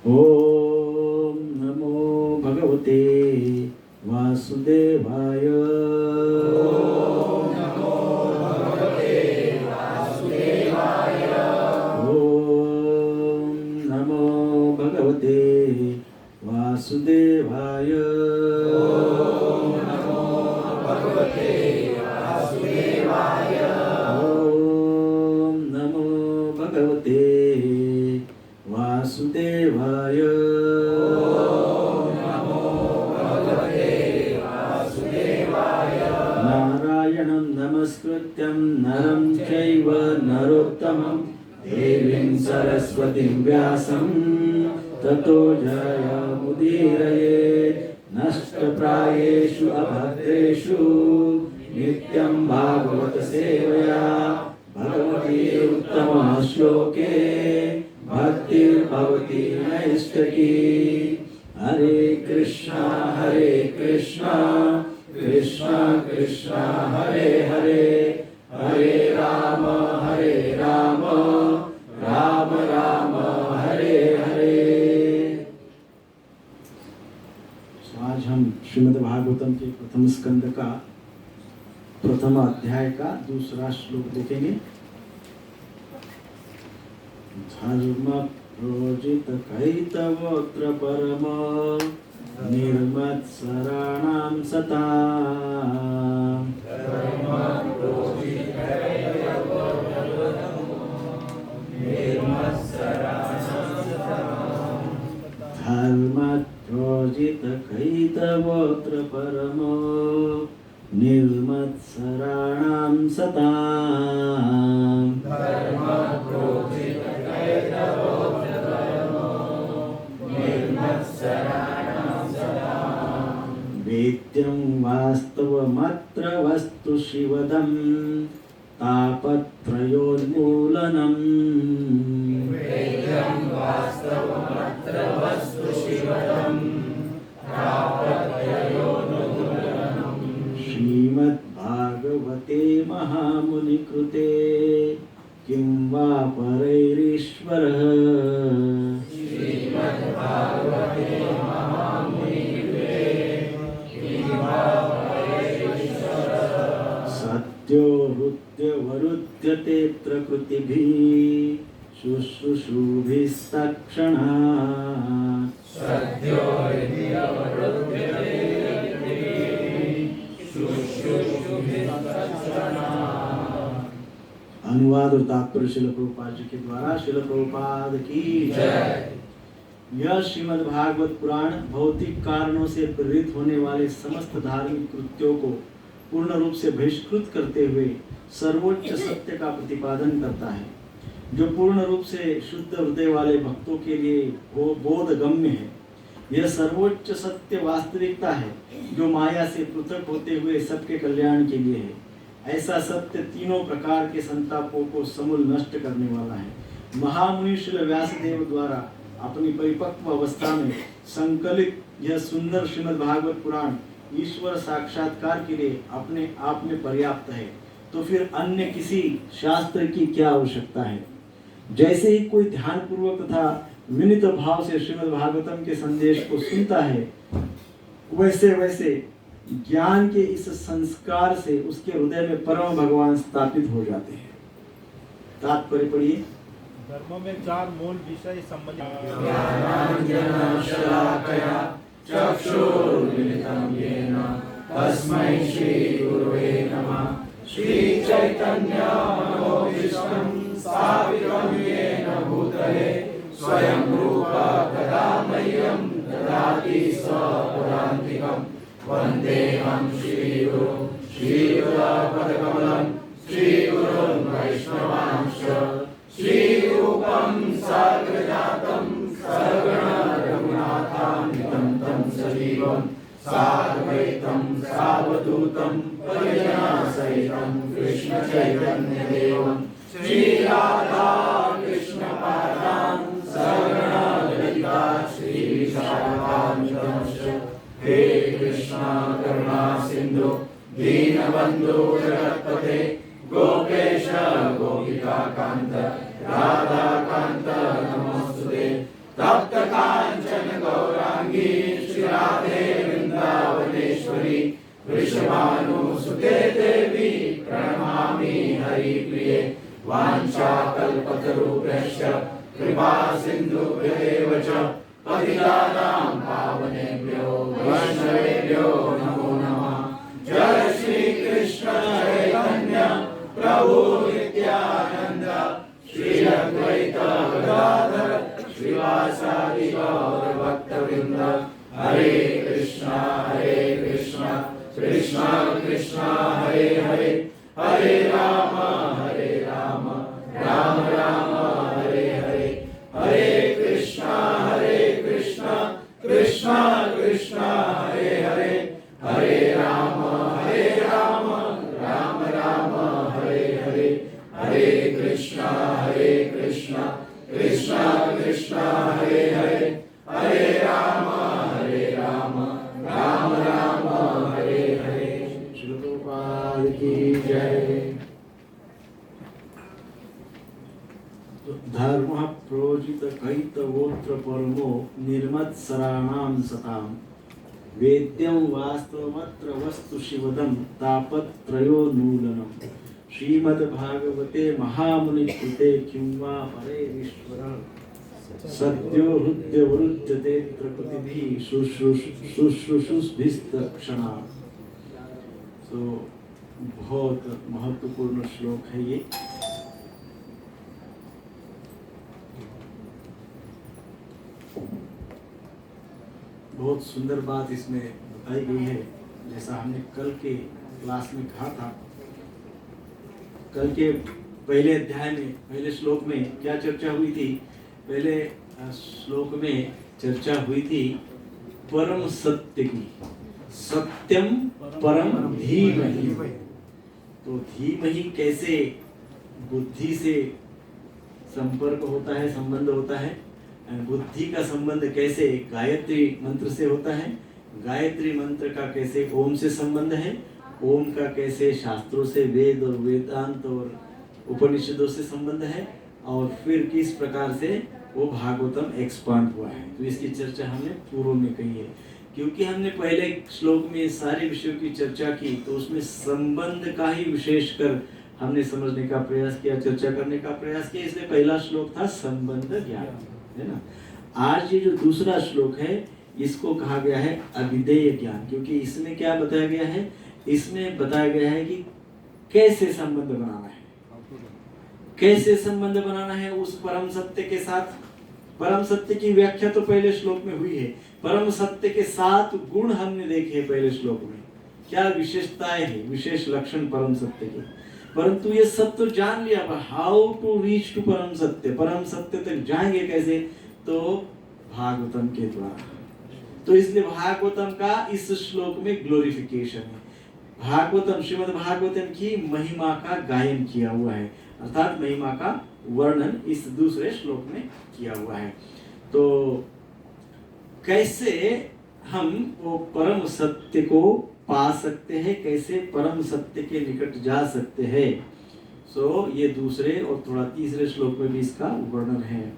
ओम नमो भगवते वासुदेवाय। ओम नमो भगवते वासुदेवाय। ओम नमो भगवते वासुदेवाय। ओम नमो भगवते वासुदेवाय। ओम नमो भगवते वासुदेवाय। ओम नमो भगवते वासुदेवाय। नारायणं नमस्कृत्यं नरं चैव नरोत्तमं देवीं सरस्वतीं व्यासं ततो जयमुदीरयेत्। नष्टप्रायेषु अभद्रेषु नित्यं भागवत सेवया भगवती उत्तमः श्लोके भक्तिर्भवति नैष्ठिकी। हरे कृष्णा कृष्णा कृष्णा हरे हरे, हरे राम राम राम हरे हरे। आज हम श्रीमद् भागवतम के प्रथम स्कंद का प्रथम अध्याय का दूसरा श्लोक देखेंगे। धर्म प्रोजित कैतवोत्र परम निर्मत्सराणां सता। धर्म प्रोजित कैतवोत्र परम निर्मत्सराणां सता। वेद्यं वास्तवमत्र वस्तु शिवदं तापत्रयोन्मूलनम्। वेद्यं वास्तवमत्र वस्तु शिवदं तापत्रयोन्मूलनम्। श्रीमद्भागवते महामुनिकृते किं वा परैरीश्वरः। श्रीमद्भागवते महामुनिकृते किं वा परैरीश्वरः। सत्यो हृद्यवरुध्यते प्रकृतिभिः शुश्रूषुभिस्तक्षणात्। सद्यो हृदयवरुध्यते शुश्रूषुभिस्तक्षणात्। अनुवाद और तात्पर्य शिल प्रभुपाद जी के द्वारा। शिल प्रभुपाद की जय। यह श्रीमद् भागवत पुराण भौतिक कारणों से प्रेरित होने वाले समस्त धार्मिक कृत्यों को पूर्ण रूप से बहिष्कृत करते हुए सर्वोच्च सत्य का प्रतिपादन करता है, जो पूर्ण रूप से शुद्ध हृदय वाले भक्तों के लिए बोधगम्य है। यह सर्वोच्च सत्य वास्तविकता है जो माया से पृथक होते हुए सबके कल्याण के लिए है। ऐसा सत्य तीनों प्रकार के संतापों को समूल नष्ट करने वाला है। महामुनि श्री व्यासदेव द्वारा अपनी परिपक्व अवस्था में संकलित यह सुंदर श्रीमद् भागवत पुराण ईश्वर साक्षात्कार के लिए अपने आप में पर्याप्त है, तो फिर अन्य किसी शास्त्र की क्या आवश्यकता है। जैसे ही कोई ध्यान पूर्वक तथा विनीत भाव से श्रीमद् भागवतम के संदेश को सुनता है, वैसे वैसे ज्ञान के इस संस्कार से उसके हृदय में परम भगवान स्थापित हो जाते हैं। तात्पर्य पढ़िए। धर्मों में चार मूल विषय सम्मिलित चक्षुर्मिलितं येन तस्मै श्रीगुरवे नमः। श्रीचैतन्यमनोभीष्टं स्थापितं येन भूतले स्वयं रूपा कदा मह्यं ददाति स्वपदान्तिकं। वन्देऽहं श्रीगुरुं श्रीयुतापदकमलं श्रीगुरुं वैष्णवांश्च। श्रीरूपं साग्रजातं सर्वगणरघुनाथान्वितं तं सजीवं साद्वैतं सावधूतं परिजनसहितं कृष्णचैतन्यदेवं श्रीराधा कृष्णपादान् सर्वगणललिता श्रीविशाखान्वितंश्च। हे कृष्णा करुणा सिन्धु दीनबन्धो जगत्पते गोपेश गोपिकान्त राधाकान्त नमोस्तुते। तप्त कांचन गौरांगी श्री राधे वृंदावनेश्वरी वृषभानुसुते देवी प्रणमामि हरिप्रिये वाञ्छाकल्पतरुभ्यश्च कृपा सिन्धुभ्येव च पतितानां पावनेभ्यो वैष्णवेभ्यो नमो नमः। जय श्री कृष्ण चैतन्य प्रभु नित्यानंद श्री अद्वैत गदाधर श्रीवासादि गौर भक्तवृंद। हरे कृष्णा कृष्णा कृष्णा हरे हरे, हरे राम राम राम हरे हरे। हरे कृष्णा कृष्णा कृष्णा हरे हरे, हरे राम राम राम हरे हरे। हरे कृष्णा कृष्णा कृष्णा हरे हरे, हरे राम राम राम हरे हरे। श्रील प्रभुपाद की जय। धर्म प्रोजित कैतवोत्र परमो निर्मत्सराणां सतां वेद्यं वास्तवमत्र वस्तु शिवदं तापत्रयोन्मूलनम्। श्रीमद्भागवते महामुनिकृते किं वा परेरीश्वर सद्यो हृद्यवरुध्यते प्रकृतिभिः शुश्रूषुभिस्तक्षणात्। तो बहुत महत्वपूर्ण श्लोक है ये। बहुत सुंदर बात इसमें बताई गई है। जैसा हमने कल के क्लास में कहा था, कल के पहले अध्याय में पहले श्लोक में क्या चर्चा हुई थी? पहले श्लोक में चर्चा हुई थी परम सत्य की। सत्यम परम धीमहि। तो धीमहि कैसे बुद्धि से संपर्क होता है, संबंध होता है। बुद्धि का संबंध कैसे गायत्री मंत्र से होता है, गायत्री मंत्र का कैसे ओम से संबंध है, ओम का कैसे शास्त्रों से, वेद और वेदांत और उपनिषदों से संबंध है, और फिर किस प्रकार से वो भागवतम एक्सपांड हुआ है। तो इसकी चर्चा हमने पूर्व में कही है। क्योंकि हमने पहले श्लोक में सारे विषयों की चर्चा की, तो उसमें संबंध का ही विशेषकर हमने समझने का प्रयास किया, चर्चा करने का प्रयास किया। इसलिए पहला श्लोक था संबंध ज्ञान, है ना। आज ये जो दूसरा श्लोक है, इसको कहा गया है अविधेय ज्ञान। क्योंकि इसमें क्या बताया गया है? इसमें बताया गया है कि कैसे संबंध बनाना है, कैसे संबंध बनाना है उस परम सत्य के साथ। परम सत्य की व्याख्या तो पहले श्लोक में हुई है। परम सत्य के 7 गुण हमने देखे पहले श्लोक में, क्या विशेषताएं हैं, विशेष लक्षण परम सत्य के। परंतु ये सब तो जान लिया, पर हाउ टू रीच टू परम सत्य, परम सत्य तक जाएंगे कैसे? तो भागवतम के द्वारा। तो इसलिए भागवतम का इस श्लोक में ग्लोरिफिकेशन है। भागवतम, श्रीमद् भागवतम की महिमा का गायन किया हुआ है, अर्थात महिमा का वर्णन इस दूसरे श्लोक में किया हुआ है। तो कैसे हम वो परम सत्य को पा सकते हैं, कैसे परम सत्य के निकट जा सकते हैं? सो ये दूसरे और थोड़ा तीसरे श्लोक में भी इसका वर्णन है।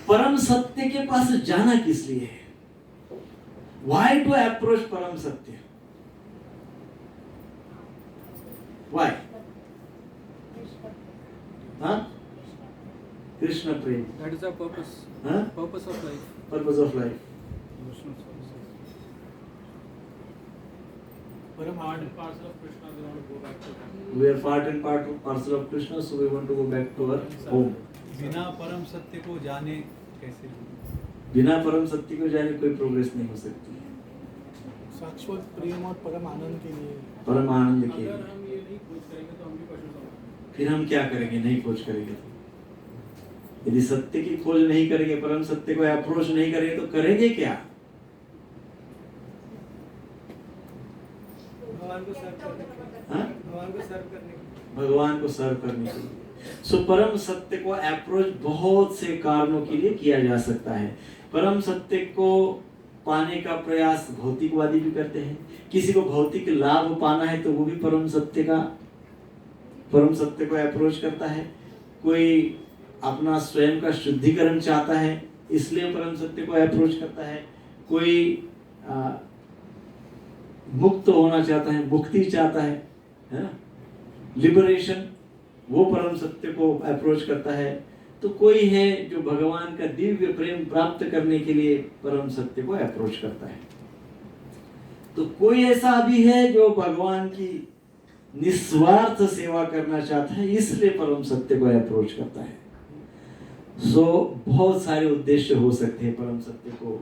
परम सत्य के पास जाना किस लिए है? Why to approach परम सत्य? Why? हाँ? कृष्ण प्रेम। That is the purpose. हाँ? Purpose of life. Purpose of life. But I'm part and parcel of Krishna, we want to go back to him. We are part and parcel of Krishna, so we want to go back to our home. बिना परम सत्य को जाने कैसे? बिना परम सत्य को जाने कोई प्रोग्रेस नहीं हो सकती है। शाश्वत प्रेम और परम आनंद के लिए, परम आनंद के लिए। अगर हम ये नहीं खोज करेंगे तो हम भी पशु समाज। फिर हम क्या करेंगे? नहीं खोज करेंगे तो? यदि सत्य की खोज नहीं करेंगे, परम सत्य को अप्रोच नहीं करेंगे, तो करेंगे क्या? भगवान को सर्व करने के लिए, हाँ? भगवान को सर्व करने के लिए। भगवान को सर्व करने के लिए। सो परम सत्य को अप्रोच बहुत से कारणों के लिए किया जा सकता है। परम सत्य को पाने का प्रयास भौतिकवादी भी करते हैं। किसी को भौतिक लाभ पाना है तो वो भी परम सत्य को अप्रोच करता है। कोई अपना स्वयं का शुद्धिकरण चाहता है, इसलिए परम सत्य को अप्रोच करता है। कोई मुक्त होना चाहता है, मुक्ति चाहता है ना, लिबरेशन, वो परम सत्य को अप्रोच करता है। तो कोई है जो भगवान का दिव्य प्रेम प्राप्त करने के लिए परम सत्य को अप्रोच करता है। तो कोई ऐसा भी है जो भगवान की निस्वार्थ सेवा करना चाहता है, इसलिए परम सत्य को अप्रोच करता है। सो बहुत सारे उद्देश्य हो सकते हैं परम सत्य को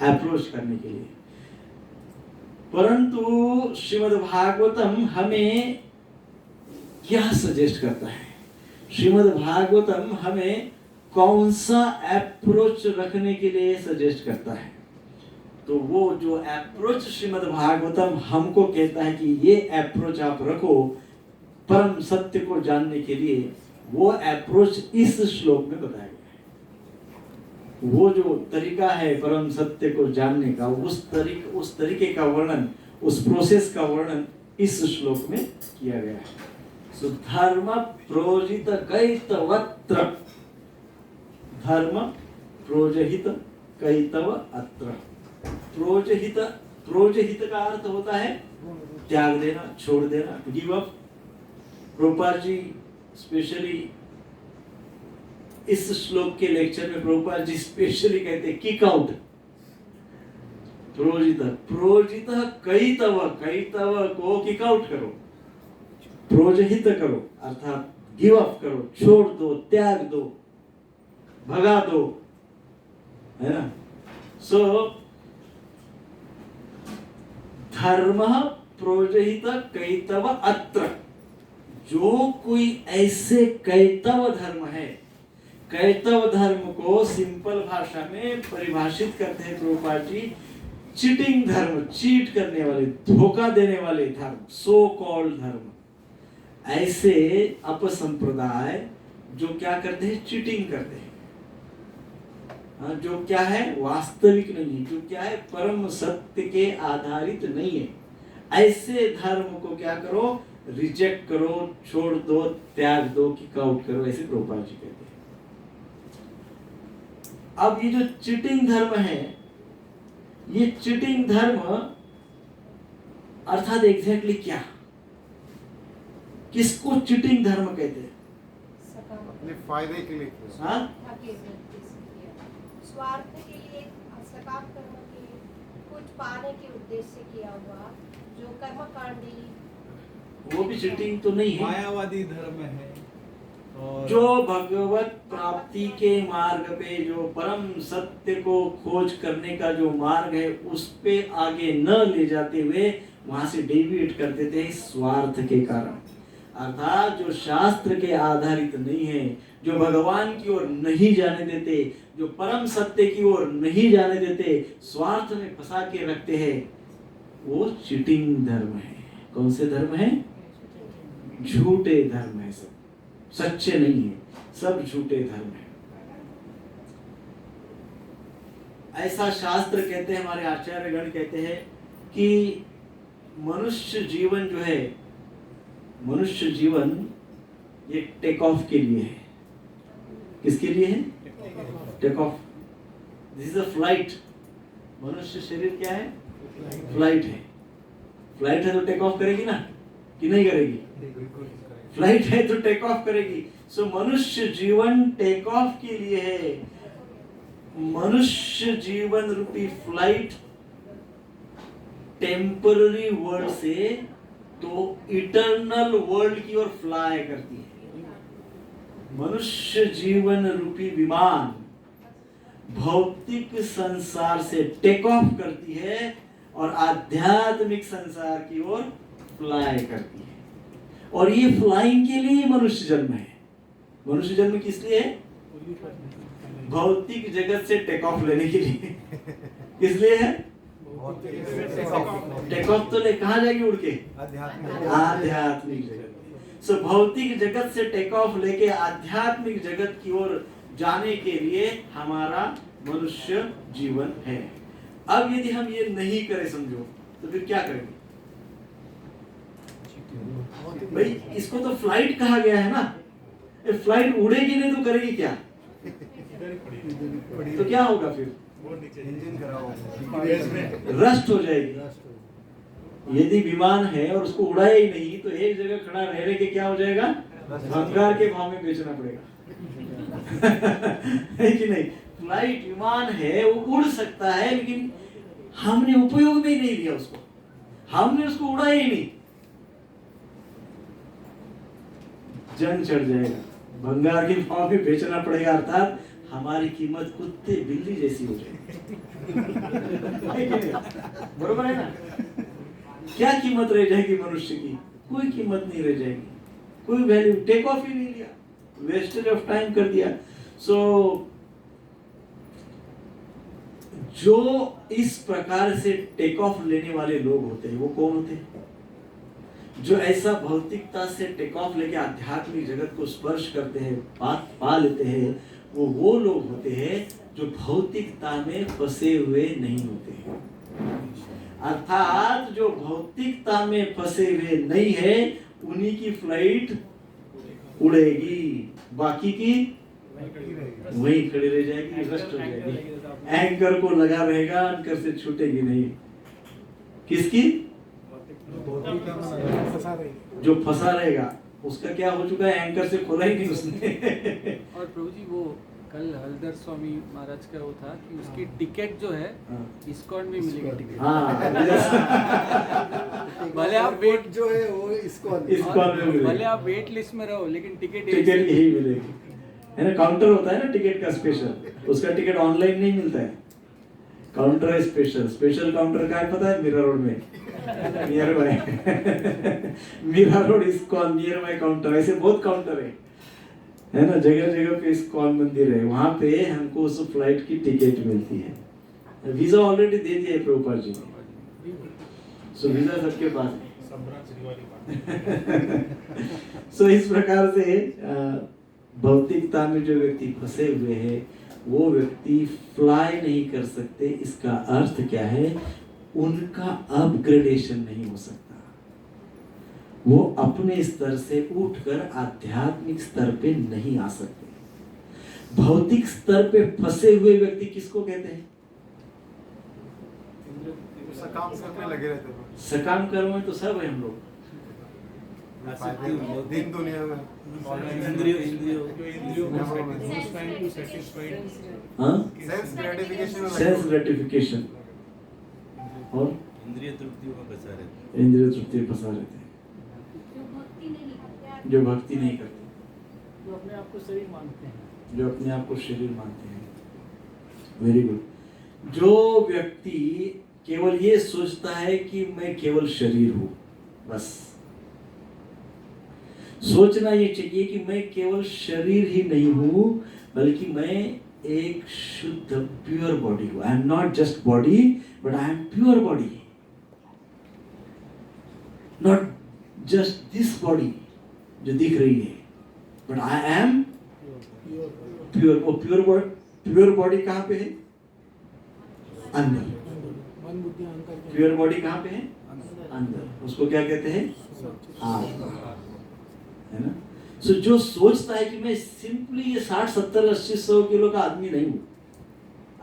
अप्रोच करने के लिए, परंतु श्रीमद् भागवतम हमें क्या सजेस्ट करता है? श्रीमद् भागवतम हमें कौन सा अप्रोच रखने के लिए सजेस्ट करता है? तो वो जो अप्रोच श्रीमद् भागवतम हमको कहता है कि ये अप्रोच आप रखो परम सत्य को जानने के लिए, वो अप्रोच इस श्लोक में बताया गया है। वो जो तरीका है परम सत्य को जानने का, उस तरीके का वर्णन, उस प्रोसेस का वर्णन इस श्लोक में किया गया है। सो धर्म प्रोजित कैतवत्र, धर्म प्रोजहित कैतव अत्र। प्रोजहित का अर्थ होता है त्याग देना, छोड़ देना, give up. Prabhupada ji specially इस श्लोक के लेक्चर में प्रभुपाद जी स्पेशली कहते हैं किक आउट। प्रोजित कैतव, कैतव को किक आउट करो, प्रोजहित करो अर्थात गिव अप करो, छोड़ दो, त्याग दो, भगा दो, है ना। सो धर्म प्रोजहित कैतव अत्र। जो कोई ऐसे कैतव धर्म है, कैतव धर्म को सिंपल भाषा में परिभाषित करते हैं प्रभुपाद जी, चीटिंग धर्म, चीट करने वाले, धोखा देने वाले धर्म, सो कॉल्ड धर्म। ऐसे अपसंप्रदाय जो क्या करते हैं, चीटिंग करते हैं, जो क्या है वास्तविक नहीं है, जो क्या है परम सत्य के आधारित नहीं है, ऐसे धर्म को क्या करो, रिजेक्ट करो, छोड़ दो, त्याग दो, किक आउट करो, ऐसे प्रभुपाद जी कहते हैं। अब ये जो चीटिंग धर्म है, ये चीटिंग धर्म अर्थात एग्जैक्टली क्या, किसको चीटिंग धर्म कहते हैं? अपने फायदे के लिए, हाँ, स्वार्थ के लिए, सकाम कर्म के लिए, कुछ पाने के उद्देश्य से किया हुआ जो कर्मकांडी, वो भी चीटिंग तो नहीं है। मायावादी धर्म है, और जो भगवत प्राप्ति के मार्ग पे, जो परम सत्य को खोज करने का जो मार्ग है, उस पे आगे न ले जाते हुए वहां से डेविएट कर देते हैं स्वार्थ के कारण। अर्थात जो शास्त्र के आधारित नहीं है, जो भगवान की ओर नहीं जाने देते, जो परम सत्य की ओर नहीं जाने देते, स्वार्थ में फंसा के रखते हैं, वो चीटिंग धर्म है। कौन से धर्म है? झूठे धर्म है, सब सच्चे नहीं है, सब झूठे धर्म है। ऐसा शास्त्र कहते हैं, हमारे आचार्यगण कहते हैं कि मनुष्य जीवन जो है, मनुष्य जीवन ये टेक ऑफ के लिए है। किसके लिए है? Take off. This is a flight. मनुष्य शरीर क्या है? फ्लाइट है। फ्लाइट है तो टेक ऑफ करेगी ना, कि नहीं करेगी? फ्लाइट है तो टेक ऑफ करेगी। सो मनुष्य जीवन टेक ऑफ के लिए है। मनुष्य जीवन रूपी फ्लाइट टेम्पररी वर्ल्ड से तो इटर्नल वर्ल्ड की ओर फ्लाई करती है। मनुष्य जीवन रूपी विमान भौतिक संसार से टेक ऑफ करती है और आध्यात्मिक संसार की ओर फ्लाई करती है। और ये फ्लाइंग के लिए मनुष्य जन्म है। मनुष्य जन्म किस लिए है? भौतिक जगत से टेक ऑफ लेने के लिए। किस लिए है? टेक ऑफ तो ले कहाँ जाएगी उड़ के? आध्यात्मिक जगत। सो भौतिक जगत से टेक ऑफ लेके आध्यात्मिक जगत की ओर जाने के लिए हमारा मनुष्य जीवन है। अब यदि हम ये नहीं करें, समझो, तो फिर क्या करेंगे? भाई इसको तो फ्लाइट कहा गया है ना, ये फ्लाइट उड़ेगी नहीं तो करेगी क्या? तो क्या होगा फिर? इंजन खराब रस्ट हो जाएगी। यदि विमान है और उसको उड़ाया ही नहीं तो एक जगह खड़ा रहने के क्या हो जाएगा? भंगार के भाव में बेचना पड़ेगा। है कि नहीं? फ्लाइट विमान है, वो उड़ सकता है, लेकिन हमने उपयोग में ही नहीं लिया उसको, हमने उसको उड़ाया ही नहीं, जंग चढ़ जाएगा, भंगार के भाव में बेचना पड़ेगा, अर्थात हमारी कीमत कुत्ते बिल्ली जैसी हो जाएगी। बरोबर है ना? क्या कीमत रह जाएगी मनुष्य की? कोई कीमत नहीं रह जाएगी, कोई वैल्यू, टेक ऑफ ही नहीं लिया, वेस्टेज ऑफ टाइम कर दिया। सो जो इस प्रकार से टेक ऑफ लेने वाले लोग होते हैं वो कौन होते हैं? जो ऐसा भौतिकता से टेक ऑफ लेके आध्यात्मिक जगत को स्पर्श करते हैं, पा लेते हैं, वो लोग होते हैं जो भौतिकता में फंसे हुए नहीं होते हैं। अर्थात जो भौतिकता में फंसे हुए नहीं है उन्हीं की फ्लाइट उड़ेगी, बाकी की वहीं खड़ी रह जाएगी, रस्ट हो जाएगी। एंकर को लगा रहेगा, एंकर से छूटेगी नहीं। किसकी? फंसा रहेगी। जो फंसा रहेगा उसका क्या हो चुका है? एंकर से खोला ही नहीं उसने। और प्रभु जी वो कल हलधर स्वामी महाराज का वो था कि उसकी टिकट जो है इस्कॉन में मिलेगी टिकट। भले आप वेट जो है वो इस्कॉन में मिलेगी, भले आप वेट लिस्ट में रहो लेकिन टिकट यही मिलेगी, है ना? काउंटर होता है ना टिकट का स्पेशल, उसका टिकट ऑनलाइन नहीं मिलता है, काउंटर है स्पेशल काउंटर का है, पता है? मीरा रोड में, near by Mira road ISKCON near by counter, ऐसे बहुत काउंटर है ना? जगह जगह पे इस्कॉन मंदिर है, वहां पे हमको उस फ्लाइट की टिकट मिलती है। वीजा ऑलरेडी दे दिया है प्रभुपाद जी ने, सो वीजा सबके पास है। सो इस प्रकार से भौतिकता में जो व्यक्ति फंसे हुए हैं वो व्यक्ति फ्लाई नहीं कर सकते। इसका अर्थ क्या है? उनका अपग्रेडेशन नहीं हो सकता, वो अपने स्तर से उठकर आध्यात्मिक स्तर पे नहीं आ सकते। भौतिक स्तर पे फंसे हुए व्यक्ति किसको कहते हैं? सकाम करने लगे रहते हैं, सकाम कर्म में तो सब है हम लोग, दिन दुनिया में सेंस ग्रेटिफिकेशन और इंद्रिय तृप्तियों में फंसा रहते इंद्रिय तृप्ति फंसा रहते हैं, जो भक्ति नहीं करते, जो अपने आप को शरीर मानते हैं, जो अपने आप को शरीर मानते हैं। Very good. जो व्यक्ति केवल ये सोचता है कि मैं केवल शरीर हूं, बस सोचना ये चाहिए कि मैं केवल शरीर ही नहीं हूं बल्कि मैं एक शुद्ध प्योर बॉडी हूं। आई am not just body but I am pure body, not just this body जो दिख रही है, बट आई एम प्योर। वो प्योर बॉडी कहाँ पे है? अंदर। मन बुद्धि अहंकार के प्योर बॉडी कहाँ पे है? अंदर। उसको क्या कहते हैं? आत्मा, है ना? सो जो सोचता है कि मैं सिंपली ये 60, 70, 80, 100 किलो का आदमी नहीं हूं,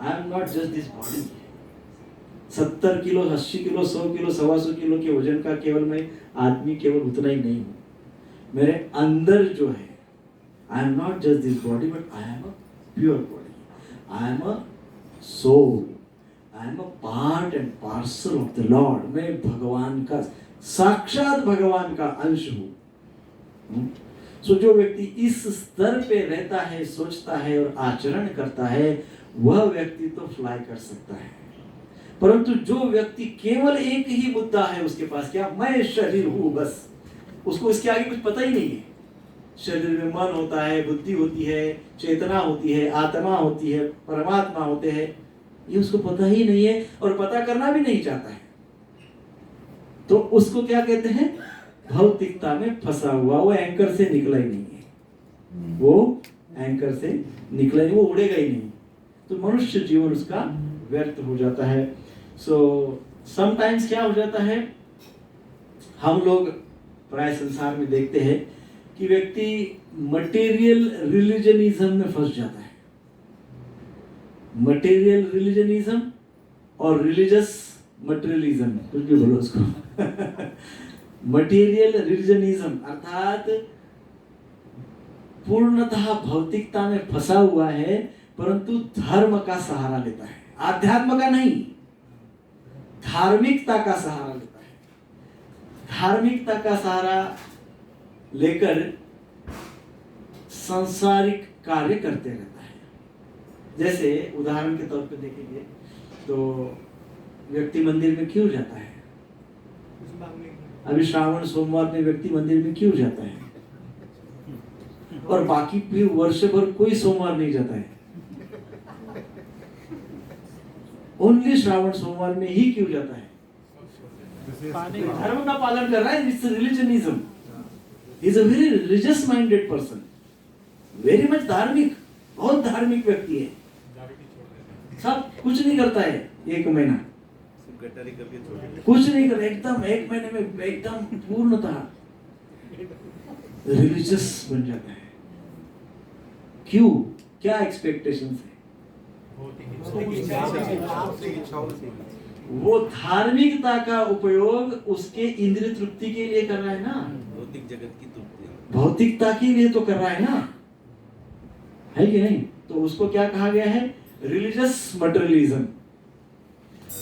आई am not just this body. 70 kilo, 80 kilo, 100 kilo, 125 kilo के वजन का केवल मैं आदमी केवल उतना ही नहीं हूं। मेरे अंदर जो है, I am not just this body but I am a pure body, I am a soul, I am a part and parcel of the lord. मैं भगवान का, साक्षात भगवान का अंश हूं। सो जो व्यक्ति इस स्तर पे रहता है, सोचता है और आचरण करता है, वह व्यक्ति तो फ्लाई कर सकता है। परंतु जो व्यक्ति केवल एक ही मुद्दा है उसके पास, क्या? मैं शरीर हूं, बस, उसको इसके आगे कुछ पता ही नहीं है। शरीर में मन होता है, बुद्धि होती है, चेतना होती है, आत्मा होती है, परमात्मा होते हैं, ये उसको पता ही नहीं है और पता करना भी नहीं चाहता है। तो उसको क्या कहते हैं? भौतिकता में फंसा हुआ, वो एंकर से निकला ही नहीं है, वो एंकर से निकला ही, वो उड़ेगा ही नहीं। तो मनुष्य जीवन उसका व्यर्थ हो जाता है। सो समटाइम्स क्या हो जाता है, हम लोग प्राय संसार में देखते हैं कि व्यक्ति मटेरियल रिलीजनिज्म में फंस जाता है। मटेरियल रिलीजनिज्म और रिलीजियस मटेरियलिज्म, कुछ भी बोलो उसको। मटेरियल रिलीजनिज्म अर्थात पूर्णतः भौतिकता में फंसा हुआ है, परंतु धर्म का सहारा लेता है, आध्यात्म का नहीं, धार्मिकता का सहारा लेता है। धार्मिकता का सहारा लेकर सांसारिक कार्य करते रहता है। जैसे उदाहरण के तौर पे देखेंगे तो व्यक्ति मंदिर में क्यों जाता है? अभी श्रावण सोमवार में व्यक्ति मंदिर में क्यों जाता है? और बाकी भी वर्ष भर कोई सोमवार नहीं जाता है, ओनली श्रावण सोमवार में ही क्यों जाता है? धर्म का पालन कर रहा है। It's religionism. He is a very religious minded person, very much धार्मिक, बहुत धार्मिक व्यक्ति है। सब कुछ नहीं करता है एक महीना, कुछ नहीं करता, एकदम एक महीने में एकदम पूर्णतः रिलीजियस बन जाता है। क्यों? क्या एक्सपेक्टेशंस है? वो धार्मिकता का उपयोग उसके इंद्रिय तृप्ति के लिए कर रहा है ना, भौतिक जगत की तृप्ति, भौतिकता के लिए तो कर रहा है ना, है कि नहीं? तो उसको क्या कहा गया है? रिलीजियस मटेरियलिज्म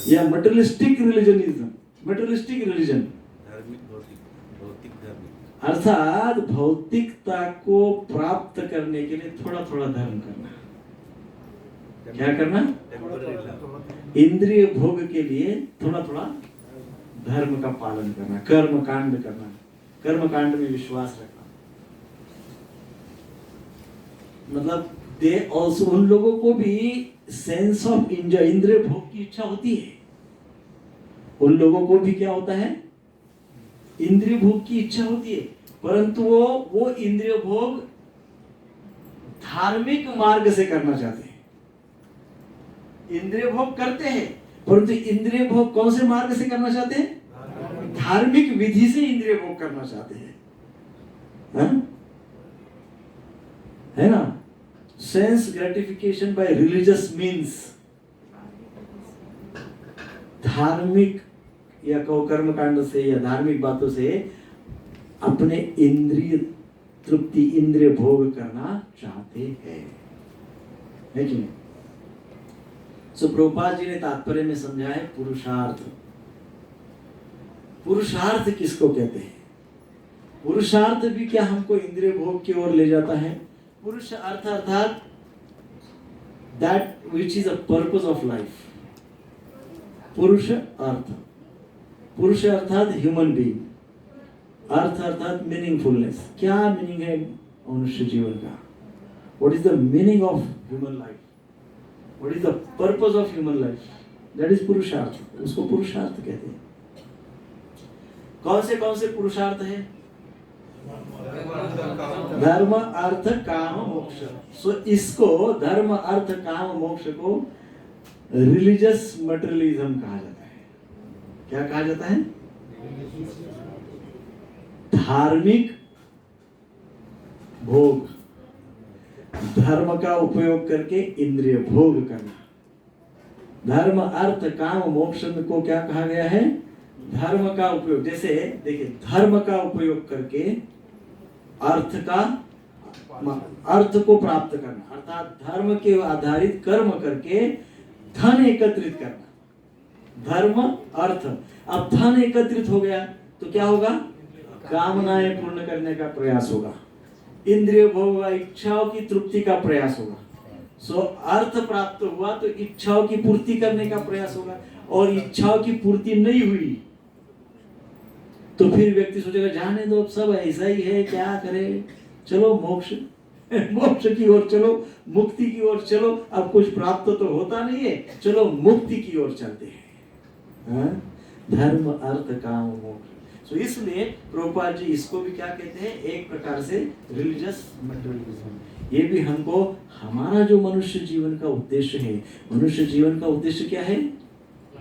या मटेरियलिस्टिक रिलीजनिज्म, मटेरियलिस्टिक रिलीजन। धार्मिक भौतिक, भौतिक धार्मिक, अर्थात भौतिकता को प्राप्त करने के लिए थोड़ा थोड़ा धर्म करना। क्या करना? इंद्रिय भोग के लिए थोड़ा थोड़ा धर्म का पालन करना, कर्म कांड करना, कर्म कांड में विश्वास रखना। मतलब दे ऑल्सो, उन लोगों को भी सेंस ऑफ एंजॉय, इंद्रिय भोग की इच्छा होती है। उन लोगों को भी क्या होता है? इंद्रिय भोग की इच्छा होती है, परंतु वो इंद्रिय भोग धार्मिक मार्ग से करना चाहते हैं। इंद्रिय भोग करते हैं, परंतु इंद्रिय भोग कौन से मार्ग से करना चाहते हैं? धार्मिक विधि से इंद्रिय भोग करना चाहते हैं। है ना? Sense gratification by religious means, धार्मिक या कर्म कांड से या धार्मिक बातों से अपने इंद्रिय तृप्ति, इंद्रिय भोग करना चाहते हैं, है कि नहीं? सो प्रभुपाद जी ने तात्पर्य में समझा है पुरुषार्थ। पुरुषार्थ किसको कहते हैं? पुरुषार्थ भी क्या हमको इंद्रिय भोग की ओर ले जाता है? पुरुष अर्थ अर्थात that which is a purpose of life. पुरुष अर्थ, पुरुष अर्थात ह्यूमन बीइंग, अर्थ अर्थात मीनिंगफुलनेस। क्या मीनिंग है मनुष्य जीवन का? What is the meaning of human life? What is the purpose of human life? That is पुरुषार्थ। उसको पुरुषार्थ कहते हैं। कौन से पुरुषार्थ है? धर्म अर्थ काम मोक्ष। सो इसको धर्म अर्थ काम मोक्ष को रिलीजियस मटेरियलिज्म कहा जाता है। क्या कहा जाता है? धार्मिक भोग, धर्म का उपयोग करके इंद्रिय भोग करना। धर्म अर्थ काम मोक्ष को क्या कहा गया है? धर्म का उपयोग। जैसे देखिए, धर्म का उपयोग करके अर्थ को प्राप्त करना, अर्थात धर्म के आधारित कर्म करके धन एकत्रित करना। धर्म अर्थ, अब धन एकत्रित हो गया तो क्या होगा? कामनाएं पूर्ण करने का प्रयास होगा, इंद्रिय भोग होगा, इच्छाओं की तृप्ति का प्रयास होगा। सो अर्थ प्राप्त हुआ तो इच्छाओं की पूर्ति करने का प्रयास होगा, और इच्छाओं की पूर्ति नहीं हुई तो फिर व्यक्ति सोचेगा जाने दो, अब सब ऐसा ही है, क्या करे, चलो मोक्ष मोक्ष की ओर चलो, मुक्ति की ओर चलो। अब कुछ प्राप्त तो होता नहीं है, चलो मुक्ति की ओर चलते हैं। धर्म अर्थ काम मोक्ष। सो इसलिए प्रभुपाद जी इसको भी क्या कहते हैं? एक प्रकार से रिलीजियस मटेरियलिज्म। ये भी हमको, हमारा जो मनुष्य जीवन का उद्देश्य है, मनुष्य जीवन का उद्देश्य क्या है?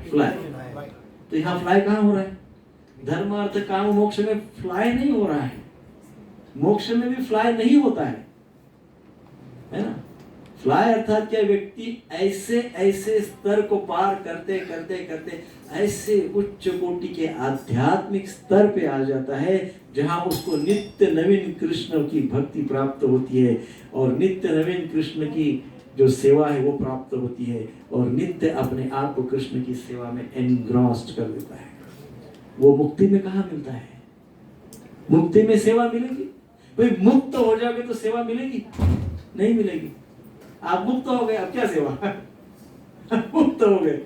फ्लाई। तो यहाँ फ्लाई कहाँ हो रहा है? धर्म अर्थ काम मोक्ष में फ्लाई नहीं हो रहा है। मोक्ष में भी फ्लाई नहीं होता है ना। फ्लाई अर्थात क्या, व्यक्ति ऐसे ऐसे स्तर को पार करते करते करते ऐसे उच्च कोटि के आध्यात्मिक स्तर पे आ जाता है जहां उसको नित्य नवीन कृष्ण की भक्ति प्राप्त होती है और नित्य नवीन कृष्ण की जो सेवा है वो प्राप्त होती है और नित्य अपने आप को कृष्ण की सेवा में एनग्रॉस्ड कर देता है। वो मुक्ति में कहाँ मिलता है? मुक्ति में सेवा मिलेगी? भाई मुक्त हो जाओगे तो सेवा मिलेगी? नहीं मिलेगी। आप मुक्त हो गए, अब क्या सेवा? मुक्त हो गए।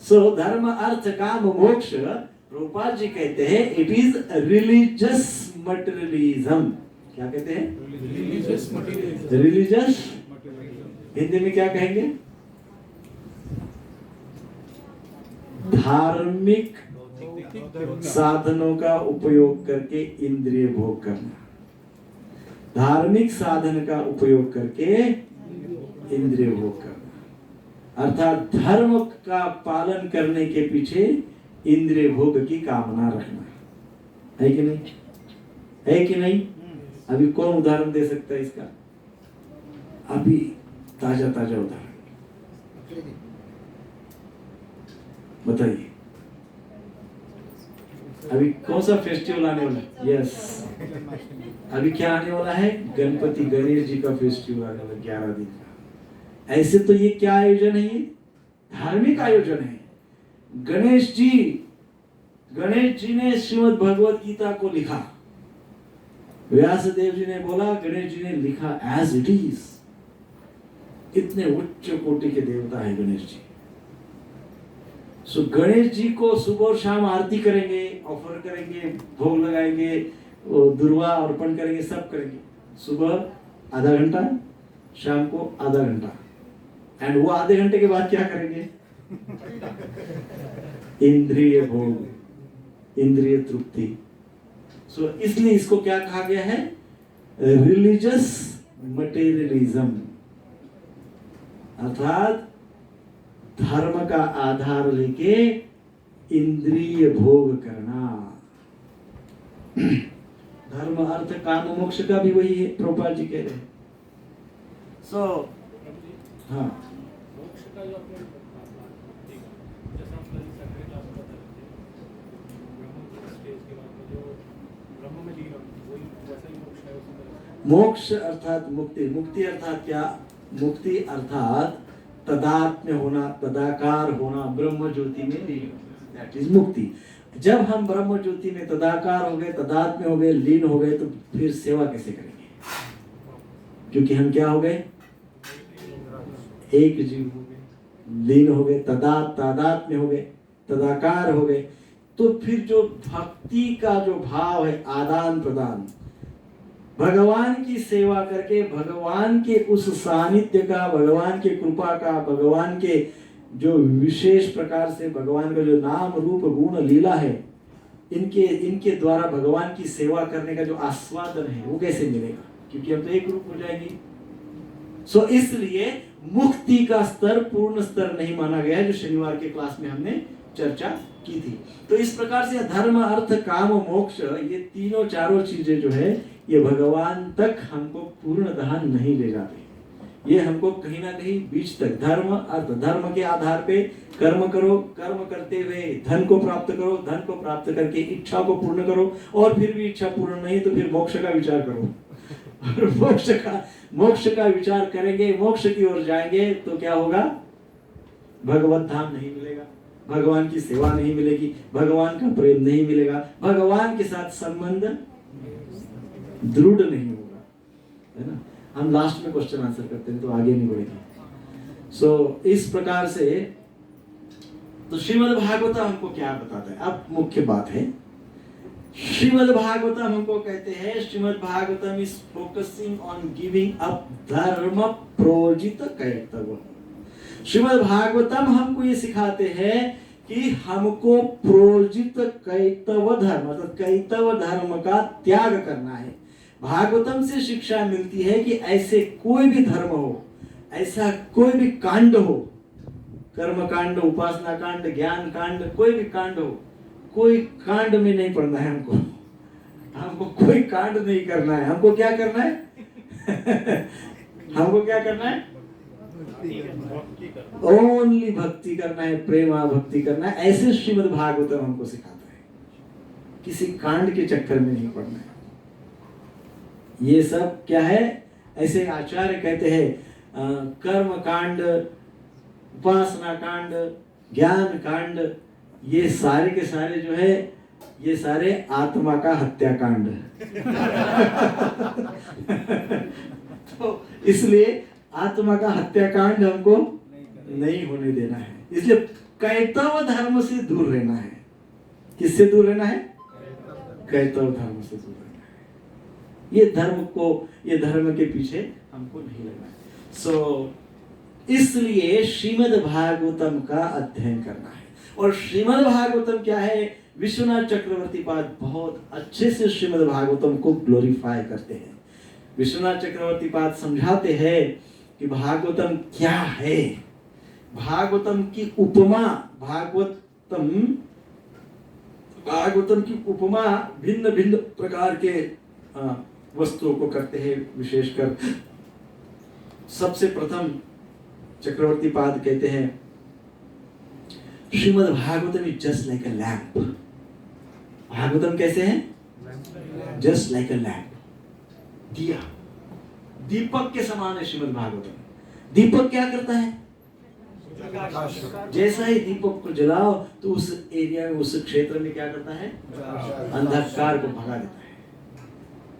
सो धर्म अर्थ काम मोक्ष, प्रभुपाद जी कहते हैं इट इज रिलीजियस मटेरियलिज्म। क्या कहते हैं? Religious materialism. रिलीजियस हिंदी में क्या कहेंगे? धार्मिक साधनों का उपयोग करके इंद्रिय भोग करना। धार्मिक साधन का उपयोग करके इंद्रिय भोग करना अर्थात धर्म का पालन करने के पीछे इंद्रिय भोग की कामना रखना है कि नहीं? है कि नहीं? अभी कौन उदाहरण दे सकता है इसका? अभी ताजा ताजा उदाहरण बताइए। अभी कौन सा फेस्टिवल आने वाला है? यस, अभी क्या आने वाला है? गणपति गणेश जी का फेस्टिवल आने वाला 11 दिन का। ऐसे तो ये क्या आयोजन है? ये धार्मिक आयोजन है। गणेश जी ने श्रीमद् भगवत गीता को लिखा। व्यासदेव जी ने बोला, गणेश जी ने लिखा एज इट इज। इतने उच्च कोटि के देवता है गणेश जी। सो गणेश जी को सुबह और शाम आरती करेंगे, ऑफर करेंगे, भोग लगाएंगे, दुर्वा अर्पण करेंगे, सब करेंगे। सुबह आधा घंटा, शाम को आधा घंटा, एंड वो आधे घंटे के बाद क्या करेंगे? इंद्रिय भोग, इंद्रिय तृप्ति। सो इसलिए इसको क्या कहा गया है? रिलीजियस मटेरियलिज्म, अर्थात धर्म का आधार लेके इंद्रिय भोग करना। धर्म अर्थ काम मोक्ष का भी वही है, प्रभुपाद जी कह रहे हैं। सो हाँ, मोक्ष का जो आपने जैसा आप सेकंड क्लास में बता रहे थे, ब्रह्म स्टेज के बाद में जो ब्रह्म में लीन वही वैसा ही मोक्ष है उसी तरह से। मोक्ष अर्थात मुक्ति। मुक्ति अर्थात क्या? मुक्ति अर्थात तदात्म्य होना, तदाकार होना, ब्रह्म ज्योति में लीन, दैट इज मुक्ति। जब हम ब्रह्म ज्योति में तदाकार हो गए, तदात्म्य हो गए, लीन हो गए, तो फिर सेवा कैसे करेंगे? क्योंकि हम क्या हो गए? एक जीव हो गए, लीन हो गए, तादात्म्य हो गए, तदाकार हो गए। तो फिर जो भक्ति का जो भाव है, आदान प्रदान, भगवान की सेवा करके भगवान के उस सानिध्य का, भगवान के कृपा का, भगवान के जो विशेष प्रकार से भगवान का जो नाम रूप गुण लीला है, इनके द्वारा भगवान की सेवा करने का जो आस्वादन है वो कैसे मिलेगा? क्योंकि हम तो एक रूप हो जाएंगे। सो इसलिए मुक्ति का स्तर पूर्ण स्तर नहीं माना गया है, जो शनिवार के क्लास में हमने चर्चा की थी। तो इस प्रकार से धर्म अर्थ काम मोक्ष, ये तीनों चारों चीजें जो है ये भगवान तक हमको पूर्णतः नहीं ले जाते। ये हमको कहीं ना कहीं बीच तक, धर्म अर्थ, धर्म के आधार पे कर्म करो, कर्म करते हुए धन को प्राप्त करो, धन को प्राप्त करके इच्छा को पूर्ण करो, और फिर भी इच्छा पूर्ण नहीं तो फिर मोक्ष का विचार करो। और मोक्ष का विचार करेंगे, मोक्ष की ओर जाएंगे तो क्या होगा? भगवत धाम नहीं मिलेगा, भगवान की सेवा नहीं मिलेगी, भगवान का प्रेम नहीं मिलेगा, भगवान के साथ संबंध दृढ़ नहीं होगा, है ना। हम लास्ट में क्वेश्चन आंसर करते हैं तो आगे नहीं बढ़ेंगे। सो इस प्रकार से तो श्रीमद् भागवतम हमको क्या बताता है? अब मुख्य बात है, श्रीमद् भागवतम हमको कहते हैं, Srimad Bhagavatam is focusing on giving up धर्म प्रोजित कर्तव्य। श्रीमद् भागवतम हमको ये सिखाते हैं कि हमको प्रोजित कर्तव्य धर्म, मतलब कर्तव्य धर्म का त्याग करना है। भागवतम से शिक्षा मिलती है कि ऐसे कोई भी धर्म हो, ऐसा कोई भी कांड हो, कर्म कांड, उपासना कांड, ज्ञान कांड, कोई भी कांड हो, कोई कांड में नहीं पड़ना है हमको। हमको कोई कांड नहीं करना है। हमको क्या करना है? हमको क्या करना है? ओनली भक्ति करना है, प्रेमा भक्ति करना है। ऐसे श्रीमद् भागवतम हमको सिखाता है, किसी कांड के चक्कर में नहीं पड़ना है। ये सब क्या है? ऐसे आचार्य कहते हैं कर्म कांड, उपासना कांड, ज्ञान कांड, ये सारे के सारे जो है, ये सारे आत्मा का हत्याकांड। तो इसलिए आत्मा का हत्याकांड हमको नहीं होने देना है। इसलिए कैतव धर्म से दूर रहना है। किससे दूर रहना है? कैतव धर्म से दूर रहना है। ये धर्म के पीछे हमको नहीं लगना है। सो इसलिए श्रीमद् भागवतम का अध्ययन करना है। और श्रीमद् भागवतम क्या है? विश्वनाथ चक्रवर्ती पाद बहुत अच्छे से श्रीमद् भागवतम को ग्लोरीफाई करते हैं। विश्वनाथ चक्रवर्ती पाद समझाते हैं कि भागवतम क्या है। भागवतम की उपमा, भागवतम की उपमा भिन्न भिन्न प्रकार के वस्तुओं को करते हैं। विशेषकर सबसे प्रथम चक्रवर्ती पाद कहते हैं Srimad Bhagavatam is just like a lamp. Bhagavatam कैसे है? जस्ट लाइक अ लैम्प, दिया, दीपक के समान है श्रीमद् भागवतम। दीपक क्या करता है? जैसा ही दीपक को जलाओ तो उस एरिया में, उस क्षेत्र में क्या करता है? अंधकार को भगा देता है,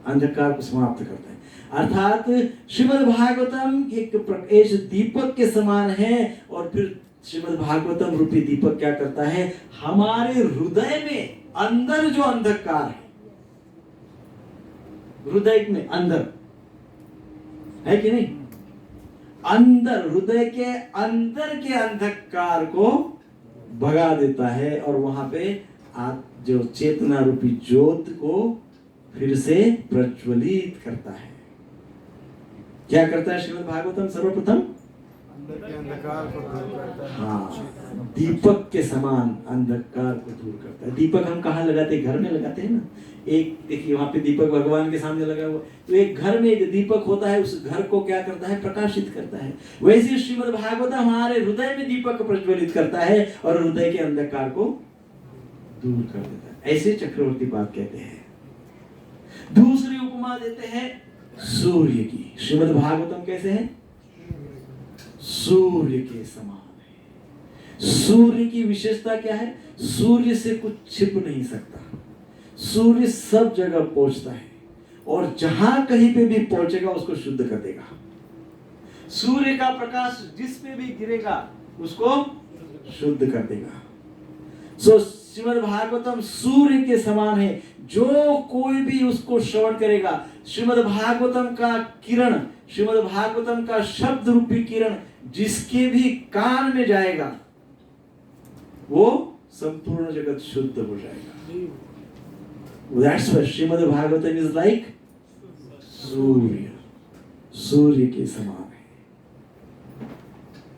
अंधकार को समाप्त करता है। अर्थात श्रीमद् भागवतम एक दीपक के समान है। और फिर श्रीमद् भागवतम रूपी दीपक क्या करता है? हमारे हृदय में अंदर जो अंधकार है, हृदय में अंदर है कि नहीं, अंदर हृदय के अंदर के अंधकार को भगा देता है और वहां पे आप जो चेतना रूपी ज्योत को फिर से प्रज्वलित करता है। क्या करता है श्रीमद् भागवतम? सर्वप्रथम अंदर के अंधकार को दूर करता है। हाँ, दीपक के समान अंधकार को दूर करता है। दीपक हम कहाँ लगाते हैं? घर में लगाते हैं ना। एक देखिए वहां पे दीपक भगवान के सामने लगा हुआ, तो एक घर में एक दीपक होता है, उस घर को क्या करता है? प्रकाशित करता है। वैसे श्रीमद् भागवत हमारे हृदय में दीपक को प्रज्वलित करता है और हृदय के अंधकार को दूर कर देता है। ऐसे चक्रवर्ती बात कहते हैं। दूसरी उपमा देते हैं सूर्य की। श्रीमद् भागवतम कैसे है? सूर्य के समान है। सूर्य की विशेषता क्या है? सूर्य से कुछ छिप नहीं सकता। सूर्य सब जगह पहुंचता है और जहां कहीं पे भी पहुंचेगा उसको शुद्ध कर देगा। सूर्य का प्रकाश जिस पे भी गिरेगा उसको शुद्ध कर देगा। सो श्रीमद् भागवतम सूर्य के समान है। जो कोई भी उसको श्रवण करेगा, श्रीमद् भागवतम का किरण, श्रीमद् भागवतम का शब्द रूपी किरण जिसके भी कान में जाएगा वो संपूर्ण जगत शुद्ध हो जाएगा। That's why Shrimad Bhagavatam is like सूर्य, सूर्य के समान है।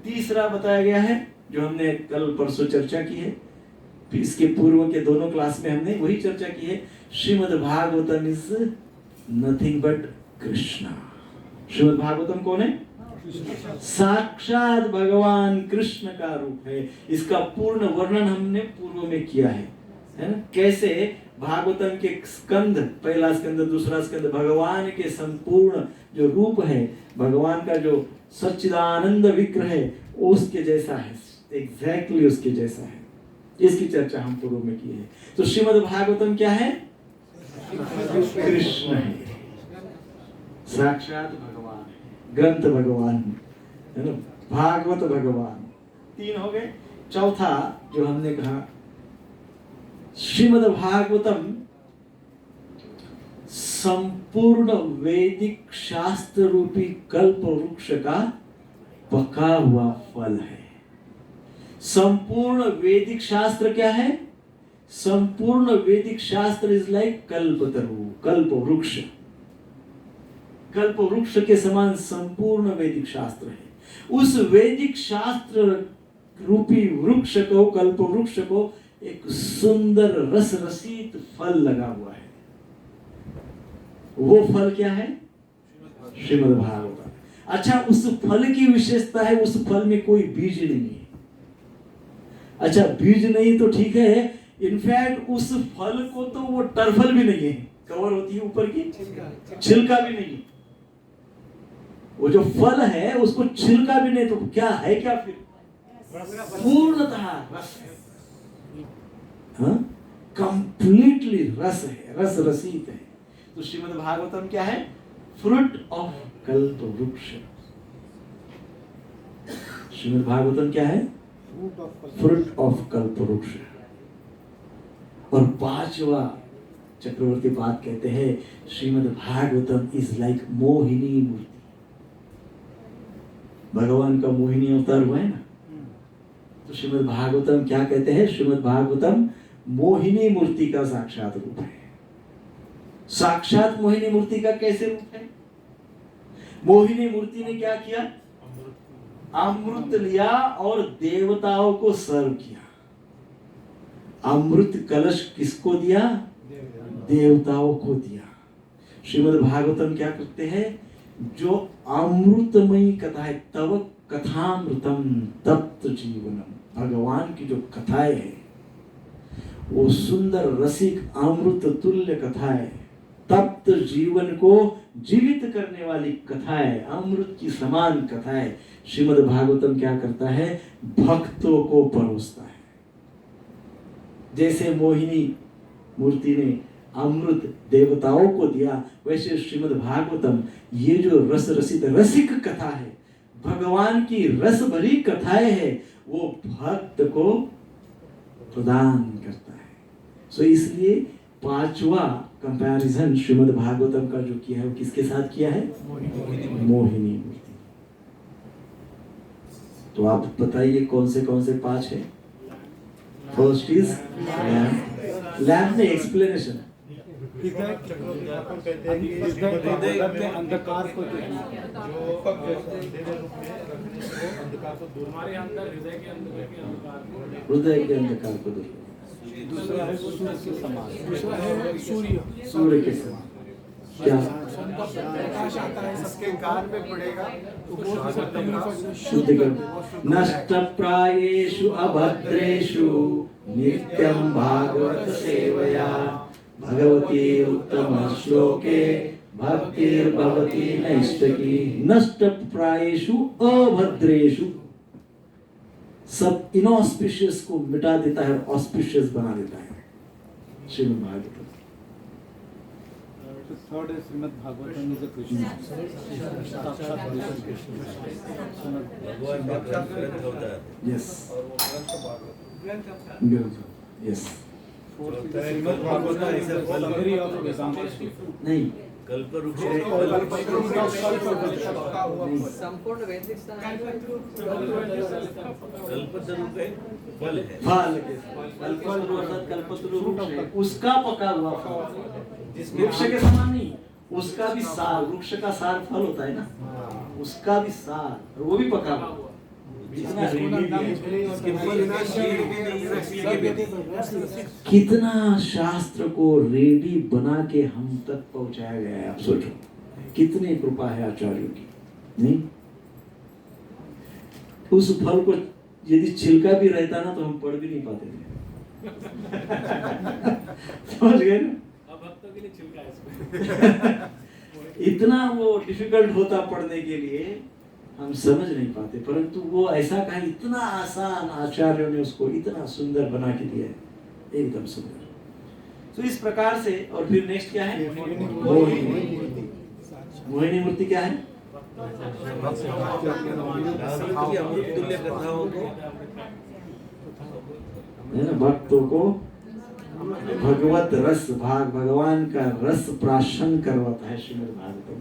तीसरा बताया गया है जो हमने कल परसों चर्चा की है, इसके पूर्व के दोनों क्लास में हमने वही चर्चा की है। Shrimad Bhagavatam is nothing but Krishna. Shrimad Bhagavatam कौन है? साक्षात भगवान कृष्ण का रूप है। इसका पूर्ण वर्णन हमने पूर्व में किया है ना? कैसे भागवतम के स्कंद, पहला स्कंद, दूसरा स्कंद भगवान के संपूर्ण जो रूप है, भगवान का जो सच्चिदानंद विग्रह है उसके जैसा है, एग्जैक्टली उसके जैसा है। इसकी चर्चा हम पूर्व में की है। तो श्रीमद् भागवतम क्या है? कृष्ण है, साक्षात भगवान है, ग्रंथ भगवान है ना, भागवत भगवान। तीन हो गए। चौथा जो हमने कहा, श्रीमद् भागवतम संपूर्ण वैदिक शास्त्र रूपी कल्प वृक्ष का पका हुआ फल है। संपूर्ण वैदिक शास्त्र क्या है? संपूर्ण वैदिक शास्त्र इज लाइक कल्पतरु, कल्प वृक्ष। कल्प वृक्ष के समान संपूर्ण वैदिक शास्त्र है। उस वैदिक शास्त्र रूपी वृक्ष को, कल्प वृक्ष को एक सुंदर रस रसित फल लगा हुआ है। वो फल क्या है? श्रीमद् भागवतम। अच्छा, उस फल की विशेषता है उस फल में कोई बीज नहीं है। अच्छा, बीज नहीं तो ठीक है, इनफैक्ट उस फल को तो वो टर्फल भी नहीं है, कवर होती है ऊपर की, छिलका भी नहीं है। वो जो फल है उसको छिलका भी नहीं, तो क्या है? क्या फिर? पूर्णतः रस है, कंप्लीटली रस है, रस रसित है। तो श्रीमद् भागवतम क्या है? फ्रूट ऑफ कल्प वृक्ष। श्रीमद् भागवतम क्या है? फ्रूट ऑफ कल्प वृक्ष। और पांचवा चक्रवर्ती बात कहते हैं, श्रीमद् भागवतम इज लाइक मोहिनी मूर्ति। भगवान का मोहिनी अवतार हुआ है ना, तो श्रीमद् भागवतम क्या कहते हैं? श्रीमद् भागवतम मोहिनी मूर्ति का साक्षात रूप है। साक्षात मोहिनी मूर्ति का कैसे रूप है? मोहिनी मूर्ति ने क्या किया? अमृत लिया और देवताओं को सर्व किया। अमृत कलश किसको दिया? देवताओं को दिया। श्रीमद् भागवतम क्या करते हैं? जो अमृतमयी कथा है, तव कथामृतम तप्त जीवनम, भगवान की जो कथाएं है वो सुंदर रसिक अमृत तुल्य कथाएं, तप्त जीवन को जीवित करने वाली कथाएं, अमृत की समान कथाएं श्रीमद् भागवतम क्या करता है? भक्तों को परोसता है। जैसे मोहिनी मूर्ति ने अमृत देवताओं को दिया, वैसे श्रीमद् भागवतम ये जो रस रसित रसिक कथा है, भगवान की रस भरी कथाएं है, वो भक्त को प्रदान करता है। सो इसलिए पांचवा कंपैरिजन श्रीमद् भागवतम का जो किया है वो किसके साथ किया है? मोहिनी मूर्ति। तो आप बताइए कौन से पांच है? फर्स्ट इज लैम्प में एक्सप्लेनेशन अंधकार को हमारे अंदर हृदय के अंदर हृदय के अंधकार को दूर। दूसरा है सूर्य के समान, दूसरा है सूर्य के समान। क्या? प्रकाश आता है इसके कान में पड़ेगा शुद्ध कर। नष्ट प्रायेषु अभद्रेषु नित्यं भागवत सेवया भगवती उत्तम श्लोके भक्तिर्भवति नैष्ठकी। नष्ट प्रायेषु अभद्रेषु, सब इनऑस्पिशियस को मिटा देता है, ऑस्पिशियस बना देता है श्रीमद् भागवतम। थर्ड है Shrimad Bhagavatam is a Krishna, yes yes. Shrimad Bhagavatam is a summary of Vedanta. नहीं, संपूर्ण वैदिक फल कल्पतरु वृक्ष है, उसका पका हुआ फल, वृक्ष के समान नहीं, उसका भी सार, वृक्ष का सार फल होता है ना, उसका भी सार, और वो भी पका हुआ। कितना शास्त्र को रेडी बना के हम तक पहुंचाया गया है। आप सोचो कितनी कृपा है आचार्यों की। नहीं, उस फल को यदि छिलका भी रहता ना तो हम पढ़ भी नहीं पाते थे। समझ गए ना? अब भक्तों के लिए छिलका है इसमें। इतना वो डिफिकल्ट होता पढ़ने के लिए, हम समझ नहीं पाते, परंतु वो ऐसा कहा, इतना आसान आचार्यों ने उसको इतना सुंदर बना के दिया है, एकदम सुंदर। तो इस प्रकार से, और फिर नेक्स्ट क्या है? मोहिनी मूर्ति क्या है? भक्तों को भगवत रस भाग, भगवान का रस प्राशन करवाता है श्रीमद् भागवतम।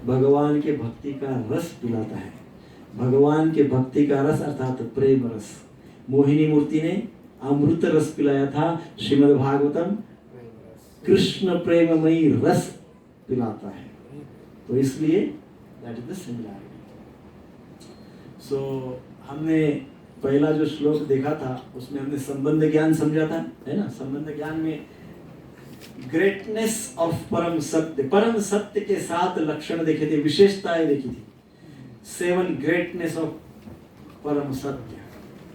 भगवान के भक्ति का रस पिलाता है, भगवान के भक्ति का रस अर्थात प्रेम रस। मोहिनी मूर्ति ने अमृत रस पिलाया था, श्रीमद् भागवतम कृष्ण प्रेममयी रस पिलाता है। तो इसलिए दैट इज द सिमिलैरिटी। सो हमने पहला जो श्लोक देखा था उसमें हमने संबंध ज्ञान समझा था, है ना? संबंध ज्ञान में ग्रेटनेस ऑफ परम सत्य, परम सत्य के 7 लक्षण देखे थे, विशेषताएं देखी थी। 7 ग्रेटनेस ऑफ परम सत्य,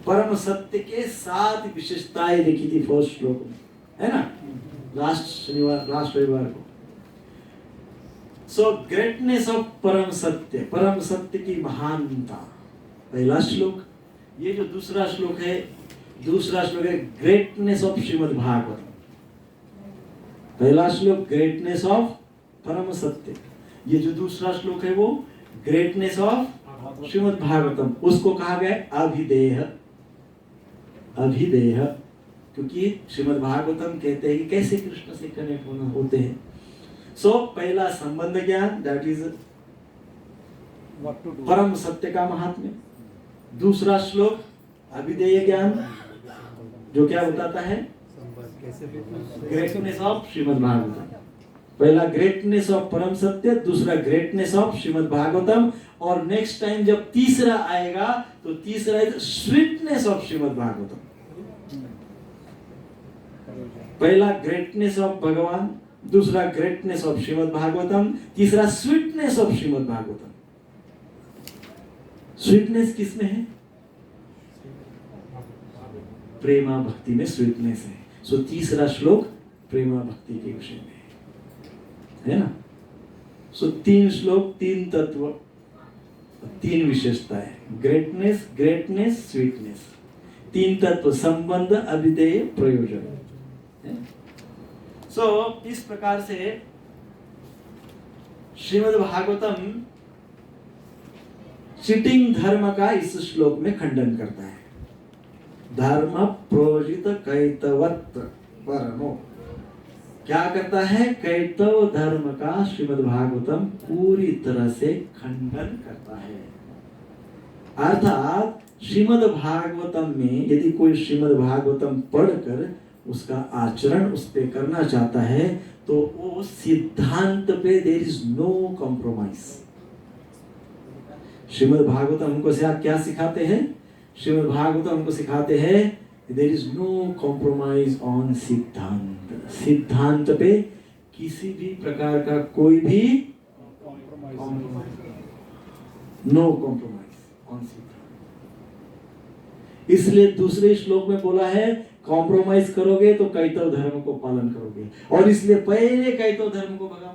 परम सत्य के 7 विशेषताएं देखी थी फर्स्ट श्लोक में, है ना, लास्ट रविवार को। सो ग्रेटनेस ऑफ परम सत्य, परम सत्य की महानता, पहला श्लोक। ये जो दूसरा श्लोक है ग्रेटनेस ऑफ श्रीमद् भागवत। पहला श्लोक ग्रेटनेस ऑफ परम सत्य, ये जो दूसरा श्लोक है वो ग्रेटनेस ऑफ श्रीमद् भागवतम। उसको कहा गया अभिदेह, अभिदेह, क्योंकि श्रीमद् भागवतम कहते हैं कि कैसे कृष्ण से कनेक्ट होते हैं। सो पहला संबंध ज्ञान, दैट इज परम सत्य का महात्म्य। दूसरा श्लोक अभिदेय ज्ञान, जो क्या बताता है, ग्रेटनेस ऑफ श्रीमद् भागवतम। पहला ग्रेटनेस ऑफ परम सत्य, दूसरा ग्रेटनेस ऑफ श्रीमद् भागवतम, और नेक्स्ट टाइम जब तीसरा आएगा तो तीसरा है स्वीटनेस ऑफ श्रीमद् भागवतम। पहला ग्रेटनेस ऑफ भगवान, दूसरा ग्रेटनेस ऑफ श्रीमद् भागवतम, तीसरा sweetness of Shrimad Bhagavatam. Sweetness किसमें है? प्रेमा भक्ति में स्वीटनेस है। सो तीसरा श्लोक प्रेमा भक्ति के विषय में है ना। सो 3 श्लोक, 3 तत्व, 3 विशेषताएं, ग्रेटनेस, ग्रेटनेस, स्वीटनेस, 3 तत्व, संबंध, अभिधेय, प्रयोजन। सो इस प्रकार से श्रीमद् भागवतम चीटिंग धर्म का इस श्लोक में खंडन करता है। धर्म प्रोजित कैतवत परमो, क्या करता है? कैतव धर्म का श्रीमद् भागवतम पूरी तरह से खंडन करता है। अर्थात श्रीमद् भागवतम में यदि कोई श्रीमद् भागवतम पढ़कर उसका आचरण उस पे करना चाहता है तो वो सिद्धांत पे there is no compromise. Srimad Bhagavatam हमको क्या सिखाते हैं? श्रीमद् भागवतम हमको सिखाते हैं there is no compromise on सिद्धांत। सिद्धांत पे किसी भी प्रकार का कोई भी नो कॉम्प्रोमाइज ऑन सिद्धांत। इसलिए दूसरे श्लोक में बोला है कॉम्प्रोमाइज करोगे तो कैतव धर्म को पालन करोगे, और इसलिए पहले कैतव धर्म को भगाओ।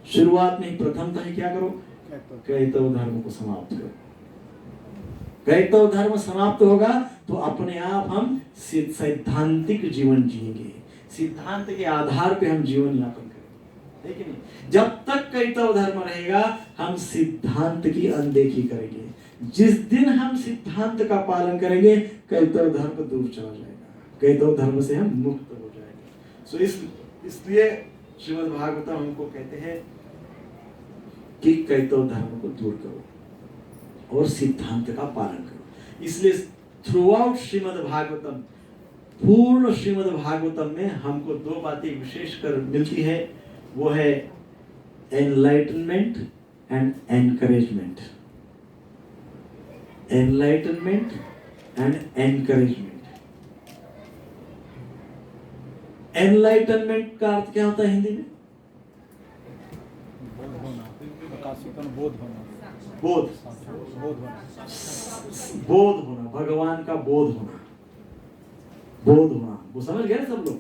शुरुआत में ही प्रथमतः ही क्या करो? कैतव धर्म को समाप्त करो। कैतव धर्म समाप्त होगा तो अपने आप हम सैद्धांतिक जीवन जिएंगे, सिद्धांत के आधार पे हम जीवन यापन करेंगे, है कि नहीं? जब तक कैतव धर्म रहेगा हम सिद्धांत की अनदेखी करेंगे। जिस दिन हम सिद्धांत का पालन करेंगे कैतव धर्म दूर चला जाएगा, कैतव धर्म से हम मुक्त हो जाएंगे। सो इसलिए श्रीमद् भागवतम हमको कहते हैं कि कैतव धर्म को दूर करो और सिद्धांत का पालन करो। इसलिए थ्रू आउट श्रीमद् भागवतम, पूर्ण श्रीमद् भागवतम में हमको 2 बातें विशेषकर मिलती है, वो है enlightenment and encouragement. Enlightenment and encouragement. Enlightenment का अर्थ क्या होता है हिंदी में? बोध, बोध होना, भगवान का बोध होना, बोध होना। वो समझ गए ना सब लोग?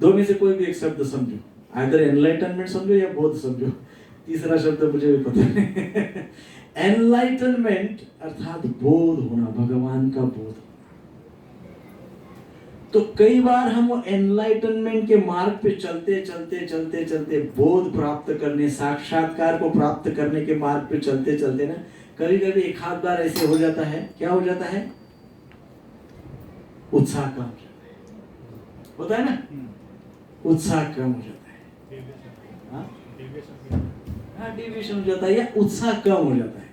2 में से कोई भी एक शब्द समझो, आइदर एनलाइटनमेंट समझो या बोध समझो, तीसरा शब्द मुझे भी पता नहीं। एनलाइटनमेंट अर्थात बोध होना, भगवान का बोध। तो कई बार हम वो एनलाइटनमेंट के मार्ग पे चलते चलते चलते चलते बोध प्राप्त करने, साक्षात्कार को प्राप्त करने के मार्ग पे चलते चलते ना, कभी कभी एक आध बार ऐसे हो जाता है, क्या हो जाता है? उत्साह कम हो जाता है, होता है ना, उत्साह कम हो जाता है, हाँ डिविएशन हो जाता है या उत्साह कम हो जाता है।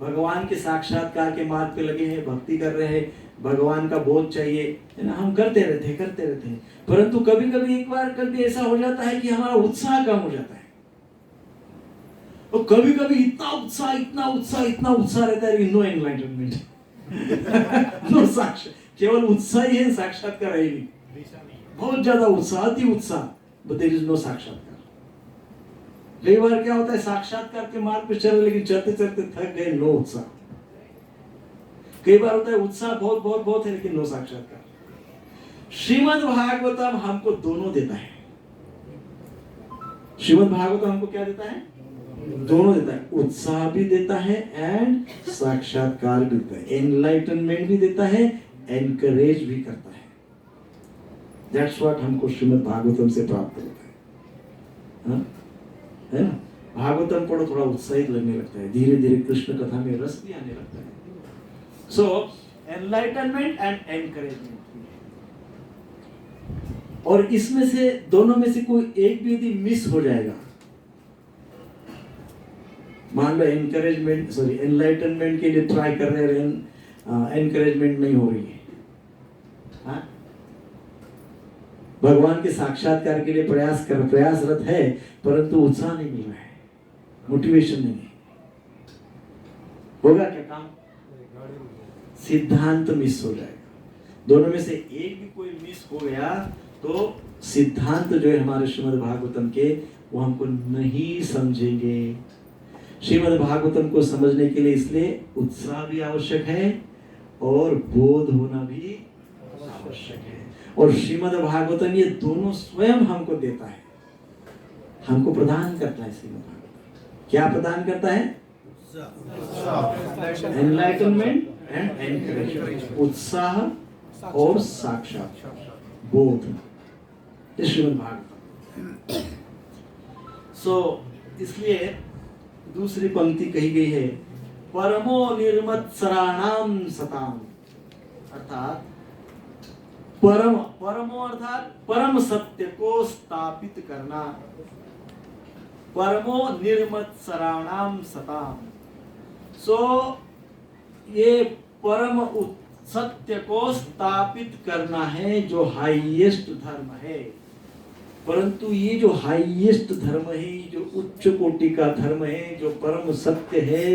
भगवान के साक्षात्कार के मार्ग पे लगे हैं, भक्ति कर रहे हैं, भगवान का बोध चाहिए, है ना, हम करते रहते हैं, परंतु कभी कभी एक बार कभी ऐसा हो जाता है कि हमारा उत्साह कम हो जाता है। और कभी कभी इतना उत्साह रहता है कि नो एनलाइटनमेंट नो साक्षात, केवल उत्साह ही है, साक्षात्कार है नहीं, बहुत ज्यादा उत्साह, अति उत्साह, बट देयर इज नो साक्षात्कार। कई बार क्या होता है, साक्षात्कार के मार्ग पे चल, लेकिन चलते चलते थक गए, नो उत्साह। कई बार होता है उत्साह बहुत बहुत बहुत है, लेकिन नो साक्षात्कार। श्रीमद् भागवतम हमको दोनों देता है। श्रीमद् भागवतम हमको क्या देता है? दोनों देता है। उत्साह भी देता है एंड साक्षात्कार भी देता है, एनलाइटनमेंट भी देता है, एनकरेज भी करता है। दैट्स व्हाट हमको श्रीमद् भागवतम से प्राप्त होता है, हाँ? है ना? भागवतम पढ़ो, थोड़ा उत्साहित लगने लगता है, धीरे धीरे कृष्ण कथा में रस भी आने लगता है। सो एनलाइटनमेंट एंड एनकरेजमेंट, और इसमें से दोनों में से कोई एक भी यदि मिस हो जाएगा, मान लो एनलाइटनमेंट के लिए ट्राई कर रहे हैं, एनकरेजमेंट नहीं हो रही है, हाँ? भगवान के साक्षात्कार के लिए प्रयासरत है, परंतु उत्साह नहीं मिल रहा है, मोटिवेशन नहीं है, होगा क्या काम? सिद्धांत मिस हो जाएगा। दोनों में से एक भी कोई मिस हो गया तो सिद्धांत जो है हमारे श्रीमद् भागवतम के, वो हमको नहीं समझेंगे। श्रीमद् भागवतम को समझने के लिए इसलिए उत्साह भी आवश्यक है और बोध होना भी आवश्यक है। और श्रीमद् भागवतम ये दोनों स्वयं हमको देता है, हमको प्रदान करता है। श्रीमद् भागवतम क्या प्रदान करता है? एनलाइटनमेंट एंड एनकरेजमेंट, उत्साह और साक्षात्कार, बोध, श्रीमद् भागवतम। सो इसलिए दूसरी पंक्ति कही गई है, परमो निर्मत्सराणाम सताम, अर्थात परमो अर्थात परम सत्य को स्थापित करना, परमो निर्मत्सराणाम सताम। सो ये परम सत्य को स्थापित करना है जो हाईएस्ट धर्म है। परंतु ये जो हाईएस्ट धर्म है, जो उच्च कोटि का धर्म है, जो परम सत्य है,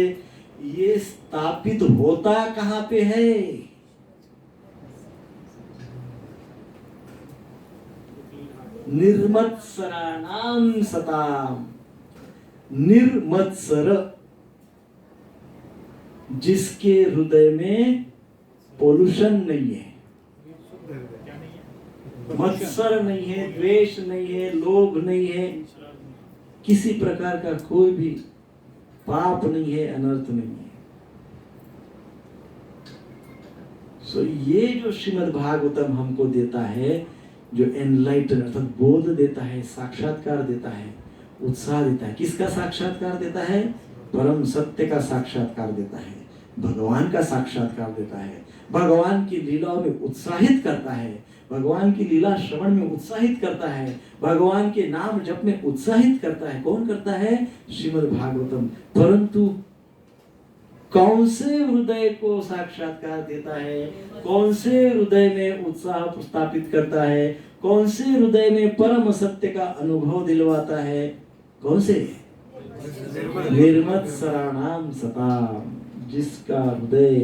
ये स्थापित होता कहां पे है? निर्मत्सराणाम सताम। निर्मत्सर, जिसके हृदय में पोल्यूशन नहीं है, मत्सर नहीं है, द्वेष नहीं है, लोभ नहीं है, किसी प्रकार का कोई भी पाप नहीं है, अनर्थ नहीं है। सो ये जो श्रीमद् भागवतम हमको देता है, जो एनलाइटन अर्थात बोध देता है, साक्षात्कार देता है, उत्साह देता है। किसका साक्षात्कार देता है? परम सत्य का साक्षात्कार देता है, भगवान का साक्षात्कार देता है, भगवान की लीलाओं में उत्साहित करता है, भगवान की लीला श्रवण में उत्साहित करता है, भगवान के नाम जप में उत्साहित करता है। कौन करता है? श्रीमद् भागवतम। परंतु कौन से हृदय को साक्षात्कार देता है, कौन से हृदय में उत्साह स्थापित करता है, कौन से हृदय में परम सत्य का अनुभव दिलवाता है? कौन से? निर्मत्सराणाम सताम, जिसका हृदय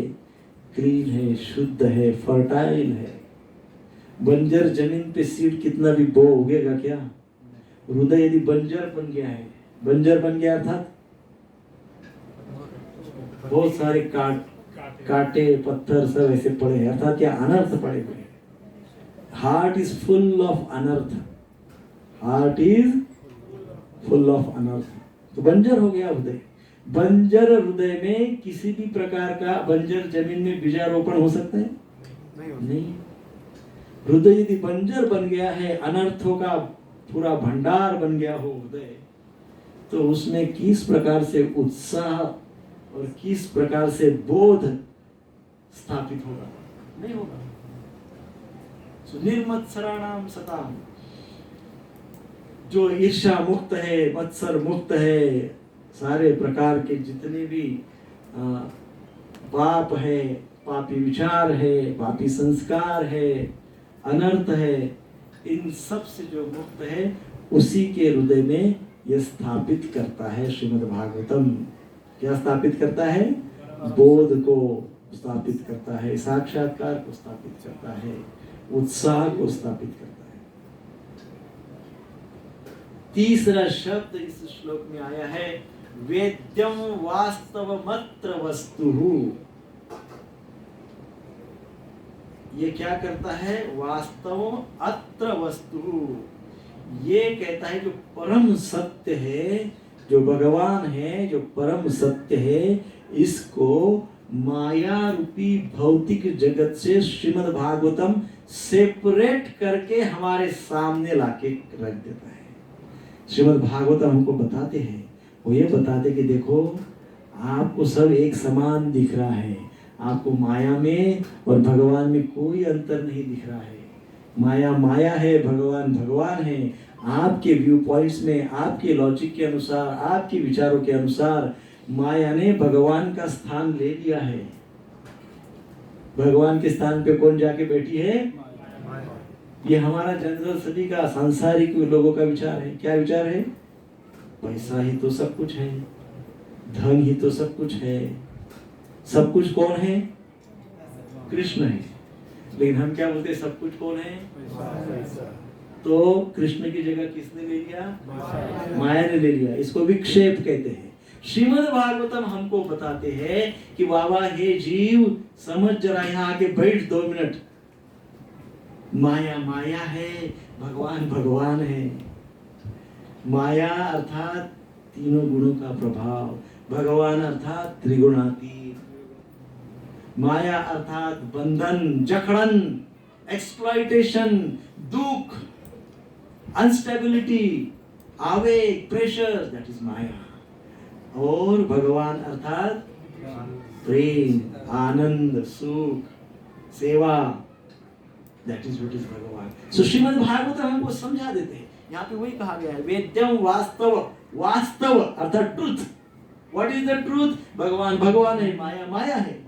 क्लीन है, शुद्ध है, फर्टाइल है। बंजर जमीन पे सीड कितना भी बो उगेगा क्या? हृदय यदि बंजर बन गया है, बंजर बन गया अर्थात बहुत सारे कांटे पत्थर सब ऐसे पड़े हैं, अर्थात क्या? अनर्थ पड़े हुए हैं। हार्ट इज फुल ऑफ अनर्थ, हार्ट इज फुल ऑफ अनर्थ, तो बंजर हो गया हृदय। बंजर हृदय में किसी भी प्रकार का, बंजर जमीन में बीजारोपण हो सकता है? नहीं। हृदय यदि बंजर बन गया है, अनर्थों का पूरा भंडार बन गया हो हृदय, तो उसमें किस प्रकार से उत्साह और किस प्रकार से बोध स्थापित होगा? नहीं होगा। निर्मत्सराणाम सताम, जो ईर्ष्या मुक्त है, मत्सर मुक्त है, सारे प्रकार के जितने भी पाप है, पापी विचार है, पापी संस्कार है, अनर्थ है, इन सब से जो मुक्त है, उसी के हृदय में यह स्थापित करता है श्रीमद् भागवतम। क्या स्थापित करता है? बोध को स्थापित करता है, साक्षात्कार को स्थापित करता है, उत्साह को स्थापित करता है। तीसरा शब्द इस श्लोक में आया है, वेद्यम वास्तवमत्र वस्तुहु। ये क्या करता है? वास्तव अत्र वस्तु। ये कहता है जो परम सत्य है, जो भगवान है, जो परम सत्य है, इसको माया रूपी भौतिक जगत से श्रीमद् भागवतम सेपरेट करके हमारे सामने लाके रख देता है। श्रीमद् भागवतम हमको बताते हैं, वो ये बताते कि देखो आपको सब एक समान दिख रहा है, आपको माया में और भगवान में कोई अंतर नहीं दिख रहा है। माया माया है, भगवान भगवान है। आपके व्यू पॉइंट्स में, आपके लॉजिक के अनुसार, आपके विचारों के अनुसार माया ने भगवान का स्थान ले लिया है। भगवान के स्थान पे कौन जाके बैठी है? ये हमारा जनरल सभी का, सांसारिक लोगों का विचार है। क्या विचार है? पैसा ही तो सब कुछ है, धन ही तो सब कुछ है। सब कुछ कौन है? कृष्ण है। लेकिन हम क्या बोलते हैं? सब कुछ कौन है? तो कृष्ण की जगह किसने ले लिया? माया ने ले लिया। इसको विक्षेप कहते हैं। श्रीमद् भागवतम हमको बताते हैं कि बाबा हे जीव, समझ जरा, यहाँ आके बैठ 2 मिनट। माया माया है, भगवान भगवान है। माया अर्थात तीनों गुणों का प्रभाव, भगवान अर्थात त्रिगुणातीत। माया अर्थात बंधन, जकड़न, एक्सप्लॉइटेशन, दुख, अनस्टेबिलिटी, आवेग, प्रेशर, दैट इज माया। और भगवान अर्थात प्रेम, आनंद, सुख, सेवा, दैट इज व्हाट इज भगवान। सो श्रीमद् भागवत हमको समझा देते हैं। यहाँ पे वही कहा गया है, वेद्यम वास्तव। वास्तव अर्थात truth. What is the truth? भगवान भगवान है, माया माया है।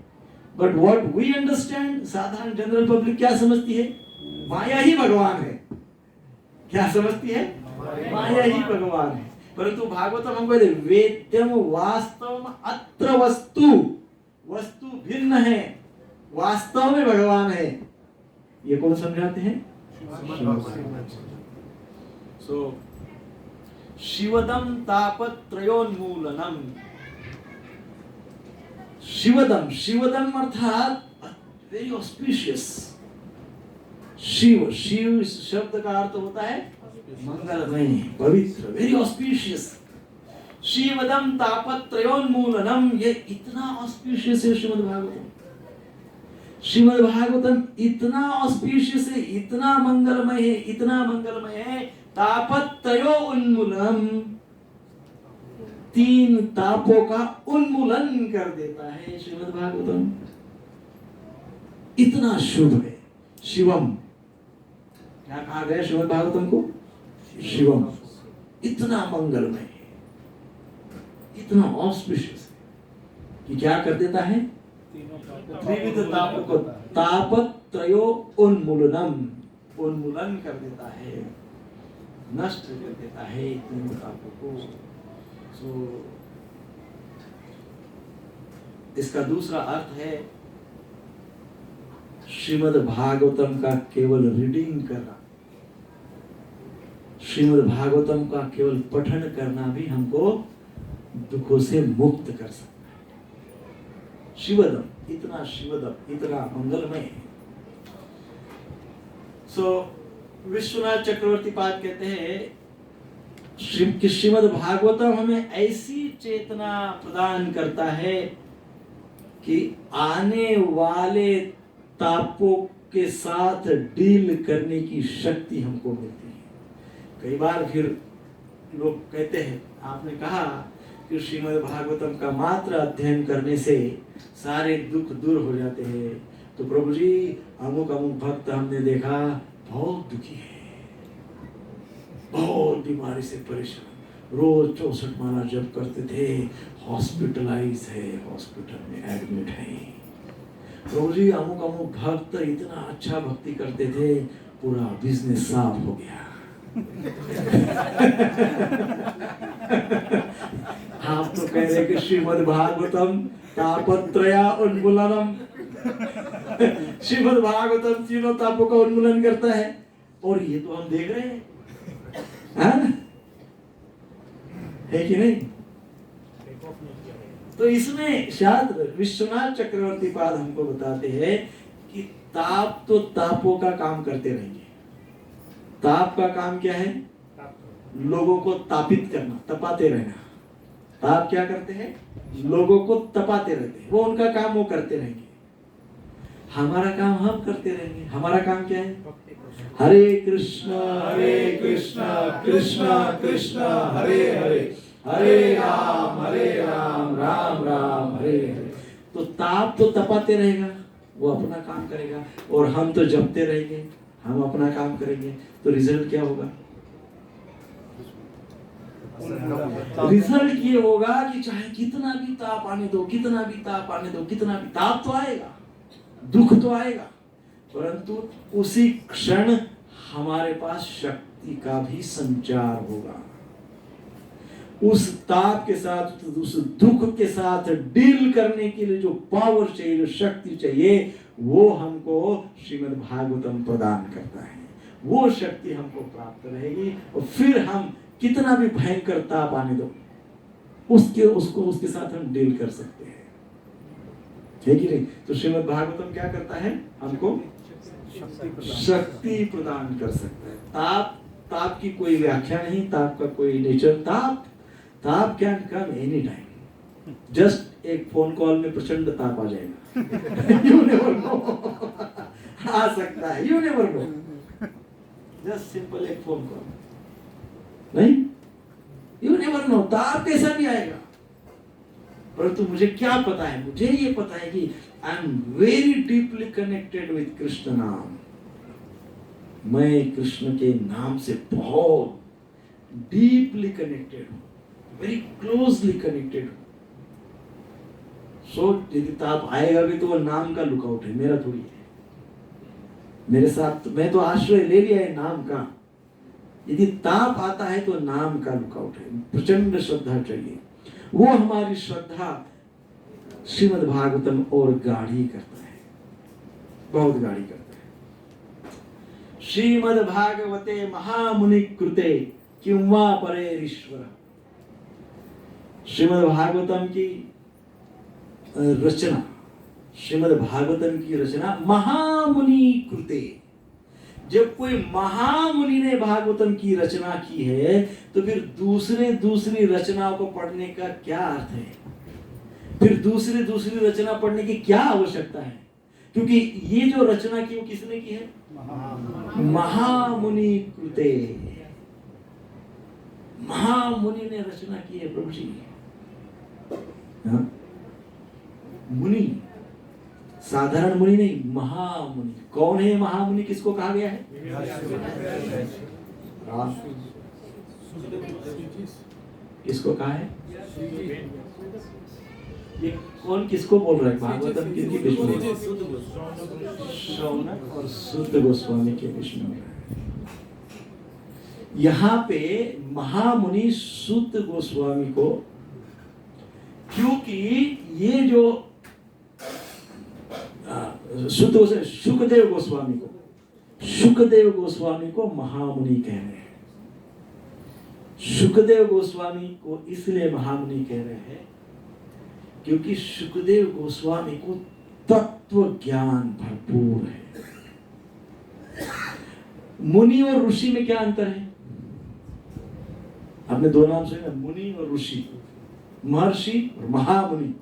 बट व्हाट वी अंडरस्टैंड, साधारण जनरल पब्लिक क्या समझती है? माया ही भगवान है। क्या समझती है? माया ही भगवान है। परंतु भागवतम हमको कहते वेद्यम वास्तव अत्र वस्तु। वस्तु भिन्न है, वास्तव में भगवान है। ये कौन समझाते हैं? सो शिवदम तापत्रयोन्मूलनम। शिवदम, शिवदम अर्थात वेरी ऑस्पिशियस। शिव, शिव शब्द का अर्थ होता है मंगलमय, पवित्र, वेरी ऑस्पिशियस। शिवदम तापत्रयोन्मूलनम, ये इतना ऑस्पिशियस है श्रीमद् भागवतम। श्रीमद् भागवतम इतना ऑस्पिशियस है, इतना मंगलमय है, इतना मंगलमय है। तापत्रयो उन्मूलनम, 3 तापों का उन्मूलन कर देता है श्रीमद् भागवतम। इतना शुभ है। शिवम, क्या कहा गया श्रीमद् भागवतम को? शिवम। इतना मंगलमय है, इतना ऑस्पिशियस है कि क्या कर देता है? त्रिविध तापों को तापत्रयो उन्मूलनम, उन्मूलन कर देता है, नष्ट कर देता है तीनों तापों को। सो इसका दूसरा अर्थ है श्रीमद् भागवतम का केवल रीडिंग करना, श्रीमद् भागवतम का केवल पठन करना भी हमको दुखों से मुक्त कर सकता है। शिवदम, इतना शिवदम, इतना मंगलमय है। विश्वनाथ चक्रवर्ती पाद कहते हैं कि श्रीमद् भागवतम हमें ऐसी चेतना प्रदान करता है कि आने वाले तापों के साथ डील करने की शक्ति हमको मिलती है। कई बार फिर लोग कहते हैं, आपने कहा कि श्रीमद् भागवतम का मात्र अध्ययन करने से सारे दुख दूर हो जाते हैं। तो प्रभु जी, अमुक अमुक भक्त हमने देखा बहुत दुखी है, बहुत बीमारी से परेशान, रोज 64 माला जप करते थे, हॉस्पिटलाइज है, हॉस्पिटल में एडमिट है। प्रभु जी, अमुक अमुक भक्त इतना अच्छा भक्ति करते थे, पूरा बिजनेस साफ हो गया। आप तो कह रहे कि श्रीमद् भागवतम तापत्रया उन्मूलनम, श्रीमद् भागवतम तीनों तापों का उन्मूलन करता है, और ये तो हम देख रहे हैं। है कि नहीं? टेक ऑफ नहीं किया है। तो इसमें शायद विश्वनाथ चक्रवर्ती पाद हमको बताते हैं कि ताप तो तापों का काम करते रहेंगे। ताप का काम क्या है? लोगों को तापित करना, तपाते रहना। ताप क्या करते हैं? लोगों को तपाते रहते हैं। वो उनका काम वो करते रहेंगे, हमारा काम हम करते रहेंगे। हमारा काम क्या है? हरे कृष्णा कृष्णा कृष्णा हरे हरे, हरे राम राम राम हरे हरे। तो ताप तो तपाते रहेगा, वो अपना काम करेगा, और हम तो जपते रहेंगे, हम अपना काम करेंगे। तो रिजल्ट क्या होगा? रिजल्ट ये होगा कि चाहे कितना भी ताप आने दो, कितना भी ताप आने दो, कितना भी ताप तो आएगा, दुख तो आएगा, परंतु उसी क्षण हमारे पास शक्ति का भी संचार होगा। उस ताप के साथ, उस दुख के साथ डील करने के लिए जो पावर चाहिए, जो शक्ति चाहिए, वो हमको श्रीमद् भागवतम प्रदान करता है। वो शक्ति हमको प्राप्त रहेगी, और फिर हम कितना भी भयंकर ताप आने दो, उसके साथ हम डील कर सकते हैं, है कि नहीं? तो श्रीमद् भागवतम क्या करता है? हमको शक्ति प्रदान कर सकता है। ताप की कोई व्याख्या नहीं, ताप का कोई नेचर। ताप can come any time. Just एक फोन कॉल में प्रचंड ताप आ जाएगा। यू नेवर नो, आ सकता है, you never know. Just simple एक फोन कॉल, नहीं, यू नेवर नो, ताप कैसा भी आएगा। परंतु मुझे क्या पता है? मुझे ये पता है कि I am very deeply connected with Krishna नाम। मैं कृष्ण के नाम से बहुत डीपली कनेक्टेड हूं, वेरी क्लोजली कनेक्टेड हूं। सो यदि ताप आएगा भी तो वो नाम का लुकआउट है, मेरा थोड़ी है। मेरे साथ मैं तो आश्रय ले लिया है नाम का। यदि ताप आता है तो नाम का लुकआउट है। प्रचंड श्रद्धा चाहिए। वो हमारी श्रद्धा श्रीमद् भागवतम और गाढ़ी करता है, बहुत गाढ़ी करता है। श्रीमद् भागवते महामुनि कृते किंवा परेरीश्वर। श्रीमद् भागवतम की रचना, श्रीमद् भागवतम की रचना महामुनि कृते। जब कोई महामुनि ने भागवतम की रचना की है तो फिर दूसरी रचनाओं को पढ़ने का क्या अर्थ है? फिर दूसरी रचना पढ़ने की क्या आवश्यकता है? क्योंकि ये जो रचना की वो किसने की है? महामुनि कृते। महामुनि ने रचना की है प्रभु जी। हाँ? मुनि, साधारण मुनि नहीं, महामुनि। कौन है महामुनि? किसको कहा गया है? किसको कहा है? ये कौन किसको बोल रहा है? भागवतम किसकी विष्णु? शौनक और शुद्ध गोस्वामी के विष्णु। यहाँ पे महामुनि शुद्ध गोस्वामी को, क्योंकि ये जो सुखदेव गोस्वामी को महामुनि कह रहे हैं। सुखदेव गोस्वामी को इसलिए महामुनि कह रहे हैं क्योंकि सुखदेव गोस्वामी को तत्व ज्ञान भरपूर है। मुनि और ऋषि में क्या अंतर है? आपने दो नाम सुने, मुनि और ऋषि। महर्षि और महामुनि।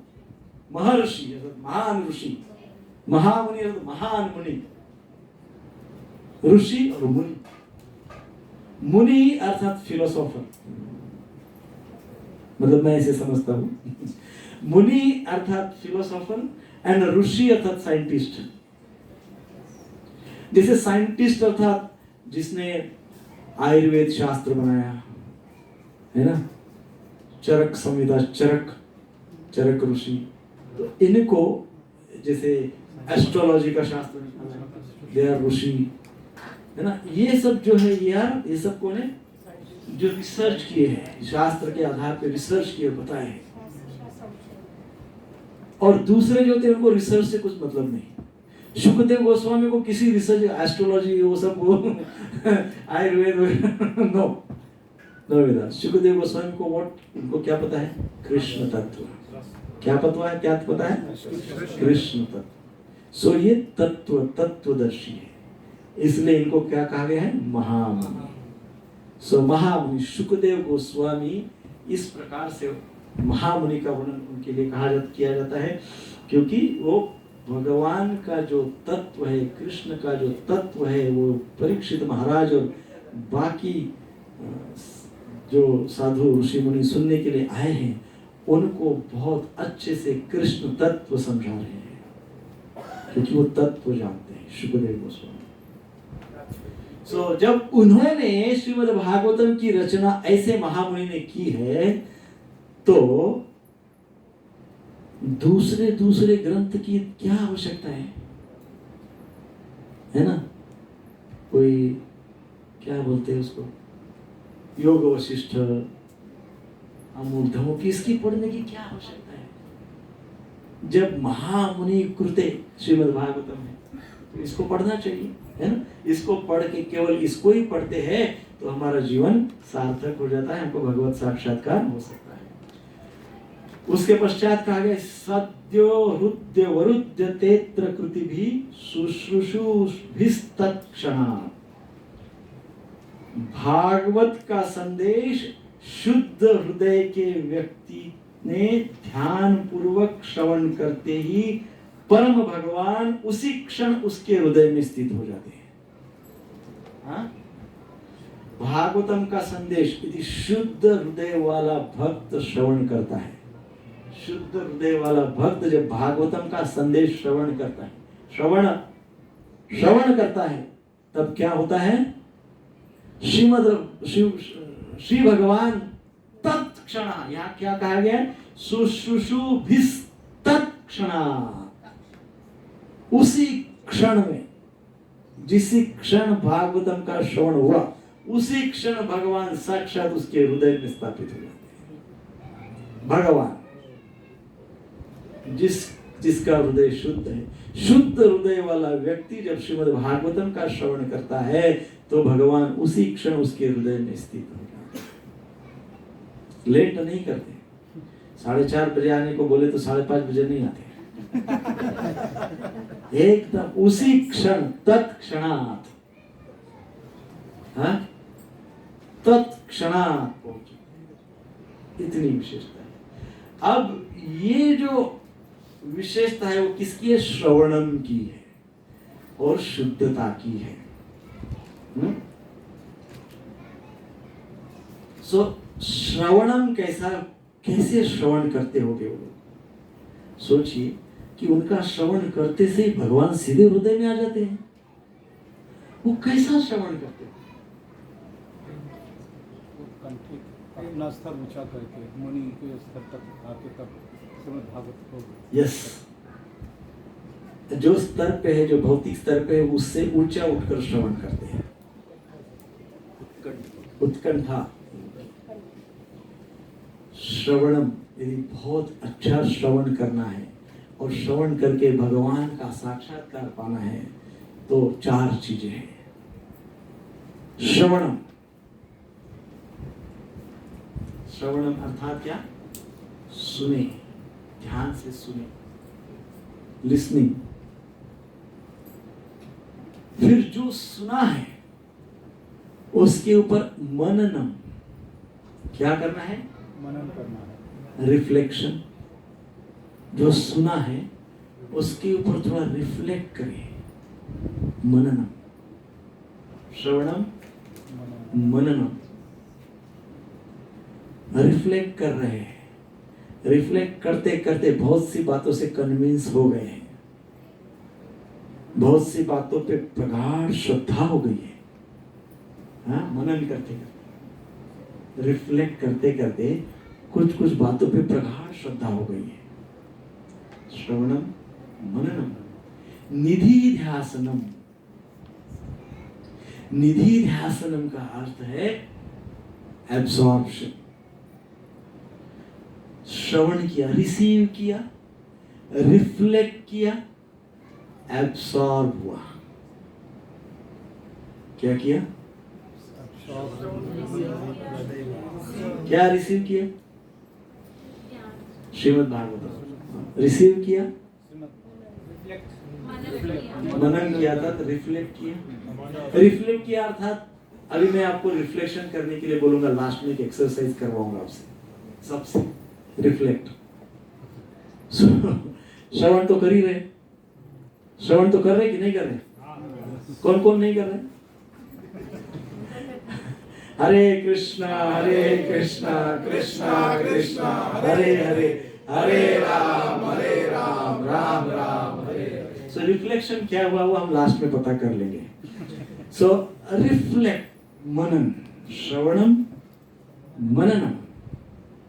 महर्षि अर्थात महान ऋषि, महामुनि अर्थात महान मुनि। ऋषि और मुनि। मुनि अर्थात फिलोसोफर, मतलब मैं इसे समझता हूं। मुनि अर्थात फिलोसोफर एंड ऋषि अर्थात साइंटिस्ट। जैसे साइंटिस्ट अर्थात जिसने आयुर्वेद शास्त्र बनाया है ना, चरक संहिता, चरक ऋषि। तो इनको जैसे एस्ट्रोलॉजी का शास्त्र दे आर ऋषि, है ना। ये सब जो है ये सब कौन है? जो रिसर्च किए हैं, शास्त्र के आधार पे रिसर्च किए, बताए हैं। और दूसरे जो थे उनको रिसर्च से कुछ मतलब नहीं। सुखदेव गोस्वामी को किसी रिसर्च, एस्ट्रोलॉजी, वो सब वो आयुर्वेद नो, नववेदांत। सुखदेव गोस्वामी को उनको क्या पता है? कृष्ण तत्व। क्या पता है? क्या पता है? कृष्ण तत्व। सो ये तत्वदर्शी है, इसलिए इनको क्या कहा गया है? महामुनि। सो महामुनि सुखदेव गोस्वामी इस प्रकार से महामुनि का वर्णन उनके लिए किया जाता है, क्योंकि वो भगवान का जो तत्व है, कृष्ण का जो तत्व है, वो परीक्षित महाराज और बाकी जो साधु ऋषि मुनि सुनने के लिए आए हैं, उनको बहुत अच्छे से कृष्ण तत्व समझा रहे हैं, क्योंकि वो तत्व जानते हैं सुखदेव गोस्वामी। सो जब उन्होंने श्रीमद् भागवतम की रचना ऐसे महामुनि ने की है, तो दूसरे ग्रंथ की क्या आवश्यकता है ना? कोई क्या बोलते हैं उसको, योग वशिष्ठ, अमूल धमो की, इसकी पढ़ने की क्या आवश्यकता है? जब महामुनि कृते श्रीमद् भागवतम है, तो इसको पढ़ना चाहिए, है ना? इसको पढ़ के केवल इसको ही पढ़ते हैं तो हमारा जीवन सार्थक हो जाता है, हमको भगवत साक्षात्कार हो सकता है। उसके पश्चात कहा गया सद्यो हृदय वरुद्य तेत्र कृति भी शुश्रूषुभिस्तत्क्षणात्। भागवत का संदेश शुद्ध हृदय के व्यक्ति ने ध्यान पूर्वक श्रवण करते ही परम भगवान उसी क्षण उसके हृदय में स्थित हो जाते हैं। हाँ? भागवतम का संदेश यदि शुद्ध हृदय वाला भक्त श्रवण करता है, शुद्ध हृदय वाला भक्त जब भागवतम का संदेश श्रवण करता है, श्रवण करता है, तब क्या होता है? श्री भगवान तत्क्षण, यहाँ क्या कहा गया? शुश्रूषुभिस्तत्क्षणात्। उसी क्षण में, जिस क्षण भागवतम का श्रवण हुआ, उसी क्षण भगवान साक्षात उसके हृदय में स्थापित हो जाते हैं। भगवान जिसका हृदय शुद्ध है, शुद्ध हृदय वाला व्यक्ति जब श्रीमद् भागवतम का श्रवण करता है, तो भगवान उसी क्षण उसके हृदय में स्थित हो जाते हैं। लेट नहीं करते, 4:30 बजे आने को बोले तो 5:30 बजे नहीं आते, एकदम उसी क्षण, तत्क्षणात्, हाँ, तत्क्षणात् पहुंचे। इतनी विशेषता है। अब ये जो विशेषता है वो किसकी है? श्रवणम की है और शुद्धता की है। सो श्रवणम कैसे श्रवण करते होगे वो? सोचिए कि उनका श्रवण करते से भगवान सीधे हृदय में आ जाते हैं। वो कैसा श्रवण करते हैं? अपना स्तर ऊंचा करके मुनि के स्तर तक आके तब श्रीमद् भागवत को यस, जो स्तर पे है, जो भौतिक स्तर पे है, उससे ऊंचा उठकर श्रवण करते हैं। उत्कंठा श्रवणम, यदि बहुत अच्छा श्रवण करना है और श्रवण करके भगवान का साक्षात्कार पाना है, तो 4 चीजें हैं। श्रवणम, श्रवणम अर्थात क्या? सुने, ध्यान से सुने, लिसनिंग। फिर जो सुना है उसके ऊपर मननम, क्या करना है? मनन करना है, रिफ्लेक्शन। जो सुना है उसके ऊपर थोड़ा रिफ्लेक्ट करें, मननम। श्रवणम, मननम। रिफ्लेक्ट कर रहे हैं, रिफ्लेक्ट करते करते बहुत सी बातों से कन्विंस हो गए हैं, बहुत सी बातों पे प्रगाढ़ श्रद्धा हो गई है। हाँ, मनन करते करते, रिफ्लेक्ट करते करते कुछ बातों पे प्रगाढ़ श्रद्धा हो गई है। श्रवणम, मननम। निधि ध्यासनम, निधि ध्यासनम का अर्थ है एब्सॉर्प्शन। श्रवण किया, रिसीव किया, रिफ्लेक्ट किया, एब्सॉर्ब हुआ। क्या किया? क्या रिसीव किया? श्रीमद् भागवत रिसीव किया, मनन किया था, तो रिफ्लेक्ट किया। रिफ्लेक्ट किया अर्थात अभी मैं आपको रिफ्लेक्शन करने के लिए बोलूंगा, लास्ट में एक एक्सरसाइज करवाऊंगा आपसे सबसे। रिफ्लेक्ट, श्रवण तो कर ही रहे, श्रवण तो कर रहे कि नहीं कर रहे? कौन कौन नहीं कर रहे? हरे कृष्णा कृष्णा कृष्णा हरे हरे, हरे राम राम राम हरे। सो रिफ्लेक्शन क्या हुआ वो हम लास्ट में पता कर लेंगे। सो रिफ्लेक्ट, मनन, श्रवणम मननम,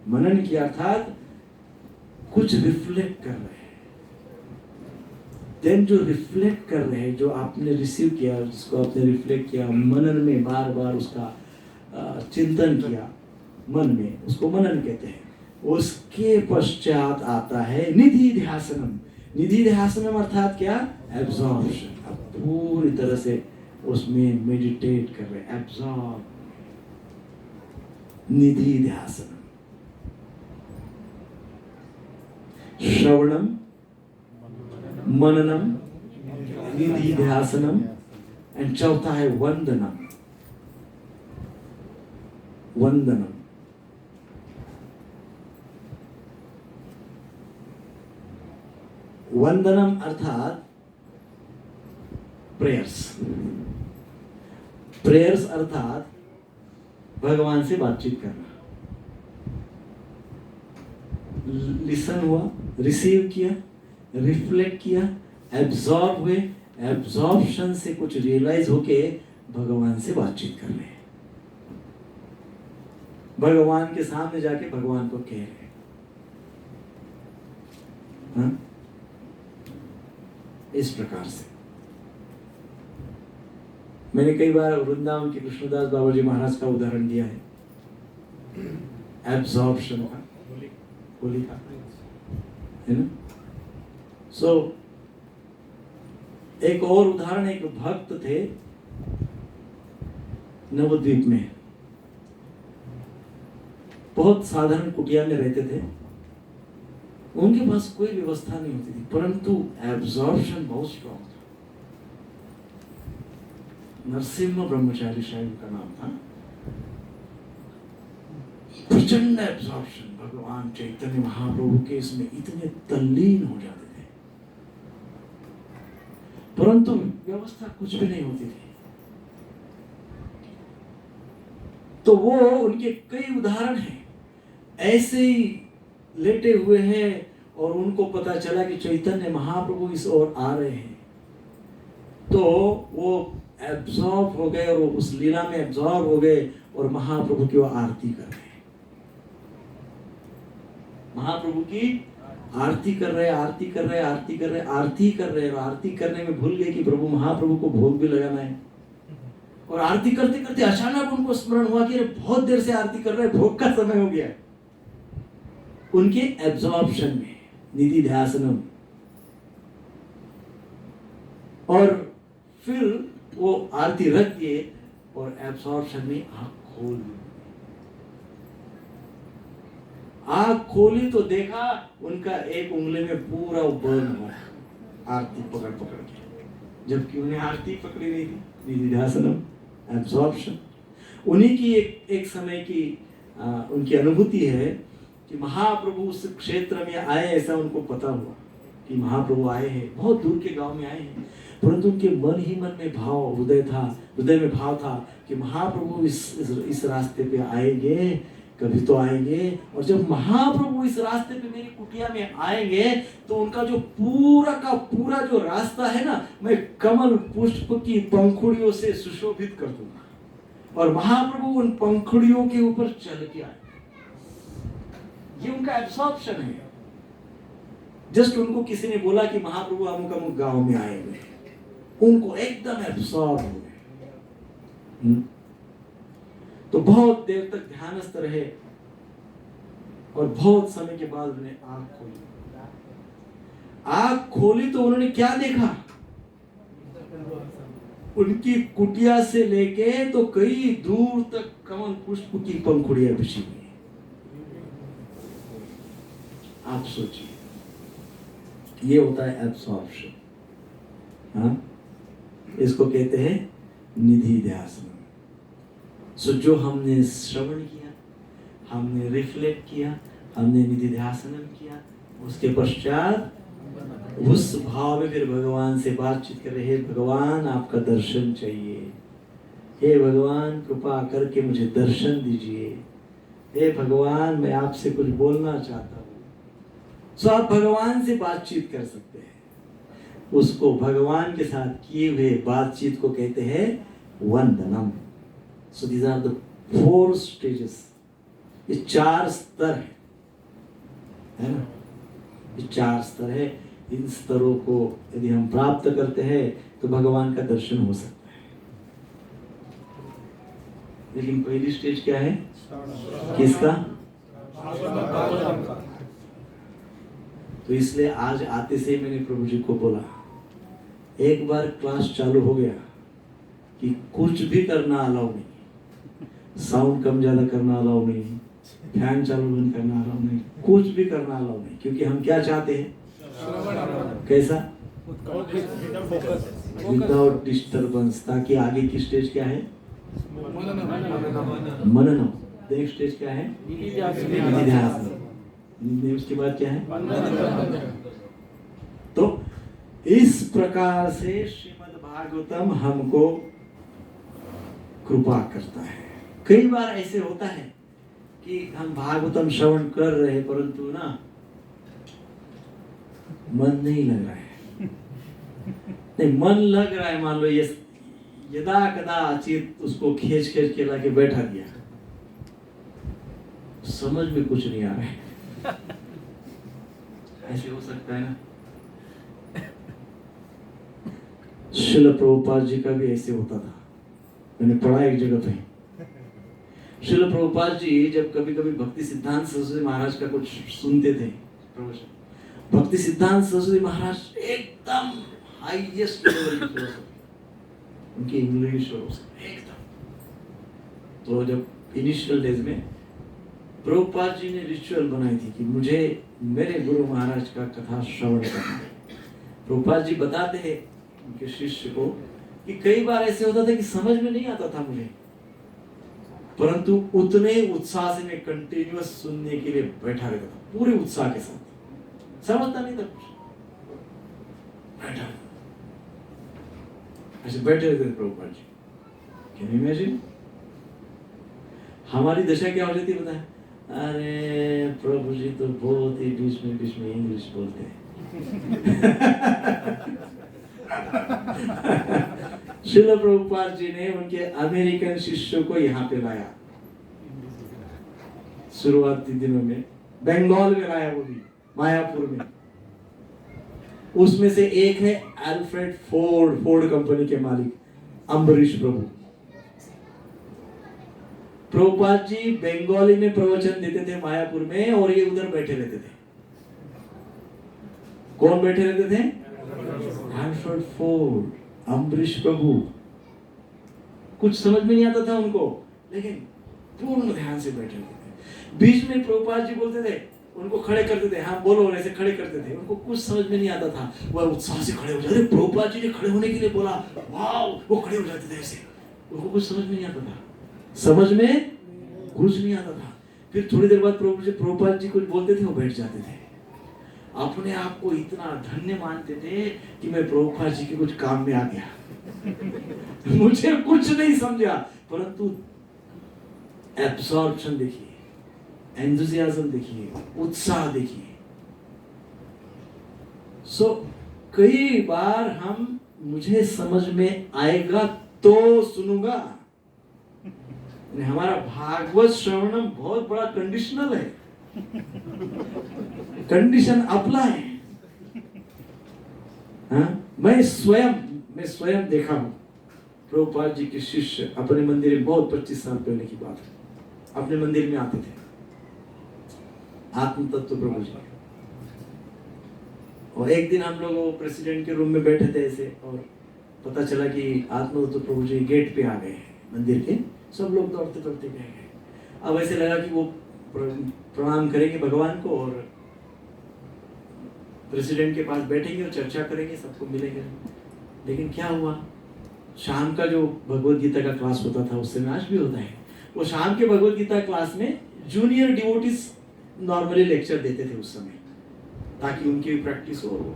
मनन की अर्थात कुछ रिफ्लेक्ट कर रहे हैं। देन जो रिफ्लेक्ट कर रहे हैं, जो आपने रिसीव किया, जिसको आपने रिफ्लेक्ट किया, मनन में बार बार उसका चिंतन किया मन में, उसको मनन कहते हैं। उसके पश्चात आता है निधि ध्यासनम। निधि ध्यासनम अर्थात क्या? एब्जॉर्प्शन। आप पूरी तरह से उसमें मेडिटेट कर रहे हैं, एब्जॉर्ब। निधि ध्यासनम, श्रवणम मननम निधि ध्यासनम, एंड चौथा है वंदनम। वंदनम, वंदनम अर्थात प्रेयर्स। प्रेयर्स अर्थात भगवान से बातचीत करना। लिसन हुआ, रिसीव किया, रिफ्लेक्ट किया, एब्जॉर्ब हुए, एब्जॉर्प्शन से कुछ रियलाइज होके भगवान से बातचीत कर रहे हैं। भगवान के सामने जाके भगवान को कह रहे हैं। हाँ? इस प्रकार से मैंने कई बार वृंदावन के कृष्णदास बाबा जी महाराज का उदाहरण दिया है, एब्जॉर्प्शन का, होली का, है ना। सो एक और उदाहरण, एक भक्त थे नवद्वीप में, बहुत साधारण कुटिया में रहते थे। उनके पास कोई व्यवस्था नहीं होती थी, परंतु एब्जॉर्प्शन बहुत स्ट्रॉन्ग था। नरसिम्हा ब्रह्मचारी शायद का नाम था। प्रचंड एब्जॉर्प्शन, भगवान चैतन्य महाप्रभु के इसमें इतने तल्लीन हो जाते थे, परंतु व्यवस्था कुछ भी नहीं होती थी। तो वो उनके कई उदाहरण हैं, ऐसे ही लेटे हुए हैं और उनको पता चला कि चैतन्य महाप्रभु इस ओर आ रहे हैं, तो वो एब्जॉर्ब हो गए और वो उस लीला में एब्जॉर्ब हो गए और महाप्रभु की वो आरती कर रहे हैं। महाप्रभु की आरती कर रहे, आरती कर रहे, आरती कर रहे, आरती कर रहे, और आरती करने में भूल गए कि प्रभु महाप्रभु को भोग भी लगाना है। और आरती करते करते अचानक उनको स्मरण हुआ कि अरे बहुत देर से आरती कर रहे हैं, भोग का समय हो गया है। उनके एब्जॉर्प्शन में, निधि ध्यासनम, और फिर वो आरती रख दिए और एब्जॉर्प्शन में आंख खोल दी। आंख खोली तो देखा उनका एक उंगली में पूरा बर्न हुआ है, आरती पकड़ पकड़ के, जबकि उन्हें आरती पकड़ी नहीं थी। निधि ध्यासनम, एब्जॉर्प्शन। उन्हीं की एक समय की उनकी अनुभूति है कि महाप्रभु उस क्षेत्र में आए, ऐसा उनको पता हुआ कि महाप्रभु आए हैं, बहुत दूर के गांव में आए हैं, परंतु उनके मन ही मन में भाव, हृदय में भाव था कि महाप्रभु इस रास्ते पे आएंगे, कभी तो आएंगे। और जब महाप्रभु इस रास्ते पे मेरी कुटिया में आएंगे तो उनका जो पूरा का पूरा जो रास्ता है ना, मैं कमल पुष्प की पंखुड़ियों से सुशोभित कर दूंगा और महाप्रभु उन पंखुड़ियों के ऊपर चल के आए। ये उनका एब्सॉर्प्शन है। जस्ट उनको किसी ने बोला कि महाप्रभु अमुक अमुक गांव में आएंगे, उनको एकदम एब्सॉर्ब हो गए। तो बहुत देर तक ध्यानस्थ रहे और बहुत समय के बाद उन्होंने आंख खोली। आंख खोली तो उन्होंने क्या देखा? उनकी कुटिया से लेके तो कई दूर तक कमल पुष्प की पंखुड़ियां बिछी हुई हैं। आप सोचिए, ये होता है एब्सॉर्प्शन। हाँ, इसको कहते हैं निधि ध्यासन। सो जो हमने श्रवण किया, हमने रिफ्लेक्ट किया, हमने निधि ध्यासनम किया, उसके पश्चात उस भाव में फिर भगवान से बातचीत कर रहे, हे भगवान आपका दर्शन चाहिए, हे भगवान कृपा करके मुझे दर्शन दीजिए, हे भगवान मैं आपसे कुछ बोलना चाहता हूँ। सो आप भगवान से बातचीत कर सकते हैं। उसको भगवान के साथ किए हुए बातचीत को कहते हैं वंदनम। So these are the 4 stages. ये 4 स्तर है ना, ये 4 स्तर है। इन स्तरों को यदि हम प्राप्त करते हैं तो भगवान का दर्शन हो सकता है। लेकिन पहली स्टेज क्या है, किसका? तो इसलिए आज आते से मैंने प्रभु जी को बोला, एक बार क्लास चालू हो गया कि कुछ भी करना अलाउ नहीं, साउंड कम ज्यादा करना अलाउ नहीं, फैन चालू बंद करना अलाउ नहीं, कुछ भी करना अलाउ नहीं। क्योंकि हम क्या चाहते हैं, कैसा? विदाउट डिस्टर्बेंस, ताकि आगे की स्टेज क्या है, मननम। नेक्स्ट स्टेज क्या है, निधिध्यासन। उसके बाद क्या है, तो इस प्रकार से श्रीमद् भागवतम हमको कृपा करता है। कई बार ऐसे होता है कि हम भागवतम श्रवण कर रहे हैं परंतु ना मन नहीं लग रहा है। नहीं, मन लग रहा है, मान लो ये यदा कदा अचित उसको खींच खींच के लाके बैठा दिया, समझ में कुछ नहीं आ रहा है। ऐसे हो सकता है ना। श्रील प्रभुपाद जी का भी ऐसे होता था, मैंने पढ़ा एक जगह पे। श्रील प्रभुपाद जी जब कभी कभी भक्ति सिद्धांत सरस्वती महाराज का कुछ सुनते थे प्रवचन, भक्ति सिद्धांत सरस्वती महाराज एकदम हाईएस्ट लेवल की फिलोसफी, उनकी इंग्लिश और एकदम। तो जब इनिशियल डेज में प्रभुपाद जी ने रिचुअल बनाई थी कि मुझे मेरे गुरु महाराज का कथा श्रवण करना है। प्रभुपाद जी बताते हैं उनके शिष्य को कि कई बार ऐसे होता था कि समझ में नहीं आता था मुझे, परंतु उतने उत्साह से मैं कंटिन्यूअस सुनने के लिए बैठा रहता था, पूरे उत्साह के साथ। समझता नहीं था कुछ, बैठा ऐसे बैठे रहते थे Prabhupada ji. Can you imagine हमारी दशा क्या हो जाती है, बताए? अरे प्रभु जी तो बहुत ही बीच में इंग्लिश बोलते हैं। श्रील प्रभुपाद जी ने उनके अमेरिकन शिष्यों को यहाँ पे लाया शुरुआती दिनों में, बंगाल में लाया, वो भी मायापुर में। उसमें से एक है अल्फ्रेड फोर्ड कंपनी के मालिक अम्बरीश प्रभु। प्रभुपाद जी बंगाली में प्रवचन देते थे मायापुर में, और ये उधर बैठे रहते थे। कौन बैठे रहते थे? अल्फ्रेड फोर्ड, अम्बरीश प्रभु। कुछ समझ में नहीं आता था उनको, लेकिन पूर्ण ध्यान से बैठे रहते थे। बीच में प्रभुपाद जी बोलते थे, उनको खड़े करते थे, हाँ बोलो, ऐसे खड़े करते थे। उनको कुछ समझ में नहीं आता था, वह उत्साह से खड़े हो जाते। प्रभुपाद जी ने खड़े होने के लिए बोला, वाह, वो खड़े हो जाते थे ऐसे। उनको कुछ समझ में नहीं आता था, समझ में कुछ नहीं आता था। फिर थोड़ी देर बाद प्रभुपाद जी कुछ बोलते थे, वो बैठ जाते थे। अपने आप को इतना धन्य मानते थे कि मैं प्रभुपाद जी के कुछ काम में आ गया। मुझे कुछ नहीं समझा, परंतु एब्सॉर्प्शन देखिए, एंथुसियाज्म देखिए, उत्साह देखिए। सो कई बार हम, मुझे समझ में आएगा तो सुनूंगा। हमारा भागवत श्रवणम बहुत बड़ा कंडीशनल है, कंडीशन अप्लाई है। मैं स्वयं देखा हूं। प्रभुपाद जी के शिष्य अपने मंदिर में, बहुत 25 साल पहले की बात है, अपने मंदिर में आते थे आत्म तत्व प्रभु जी। और एक दिन हम लोग प्रेसिडेंट के रूम में बैठे थे ऐसे, और पता चला कि आत्मदत्त प्रभु जी गेट पे आ गए मंदिर के, सब लोग दौड़ते दौड़ते गए। अब ऐसे लगा कि वो प्रणाम करेंगे भगवान को और प्रेसिडेंट के पास बैठेंगे और चर्चा करेंगे, सबको मिलेंगे। लेकिन क्या हुआ, शाम का जो भगवत गीता का क्लास होता था उस समय, आज भी होता है, वो शाम के भगवत गीता क्लास में जूनियर डिवोटीज नॉर्मली लेक्चर देते थे उस समय, ताकि उनकी प्रैक्टिस हो।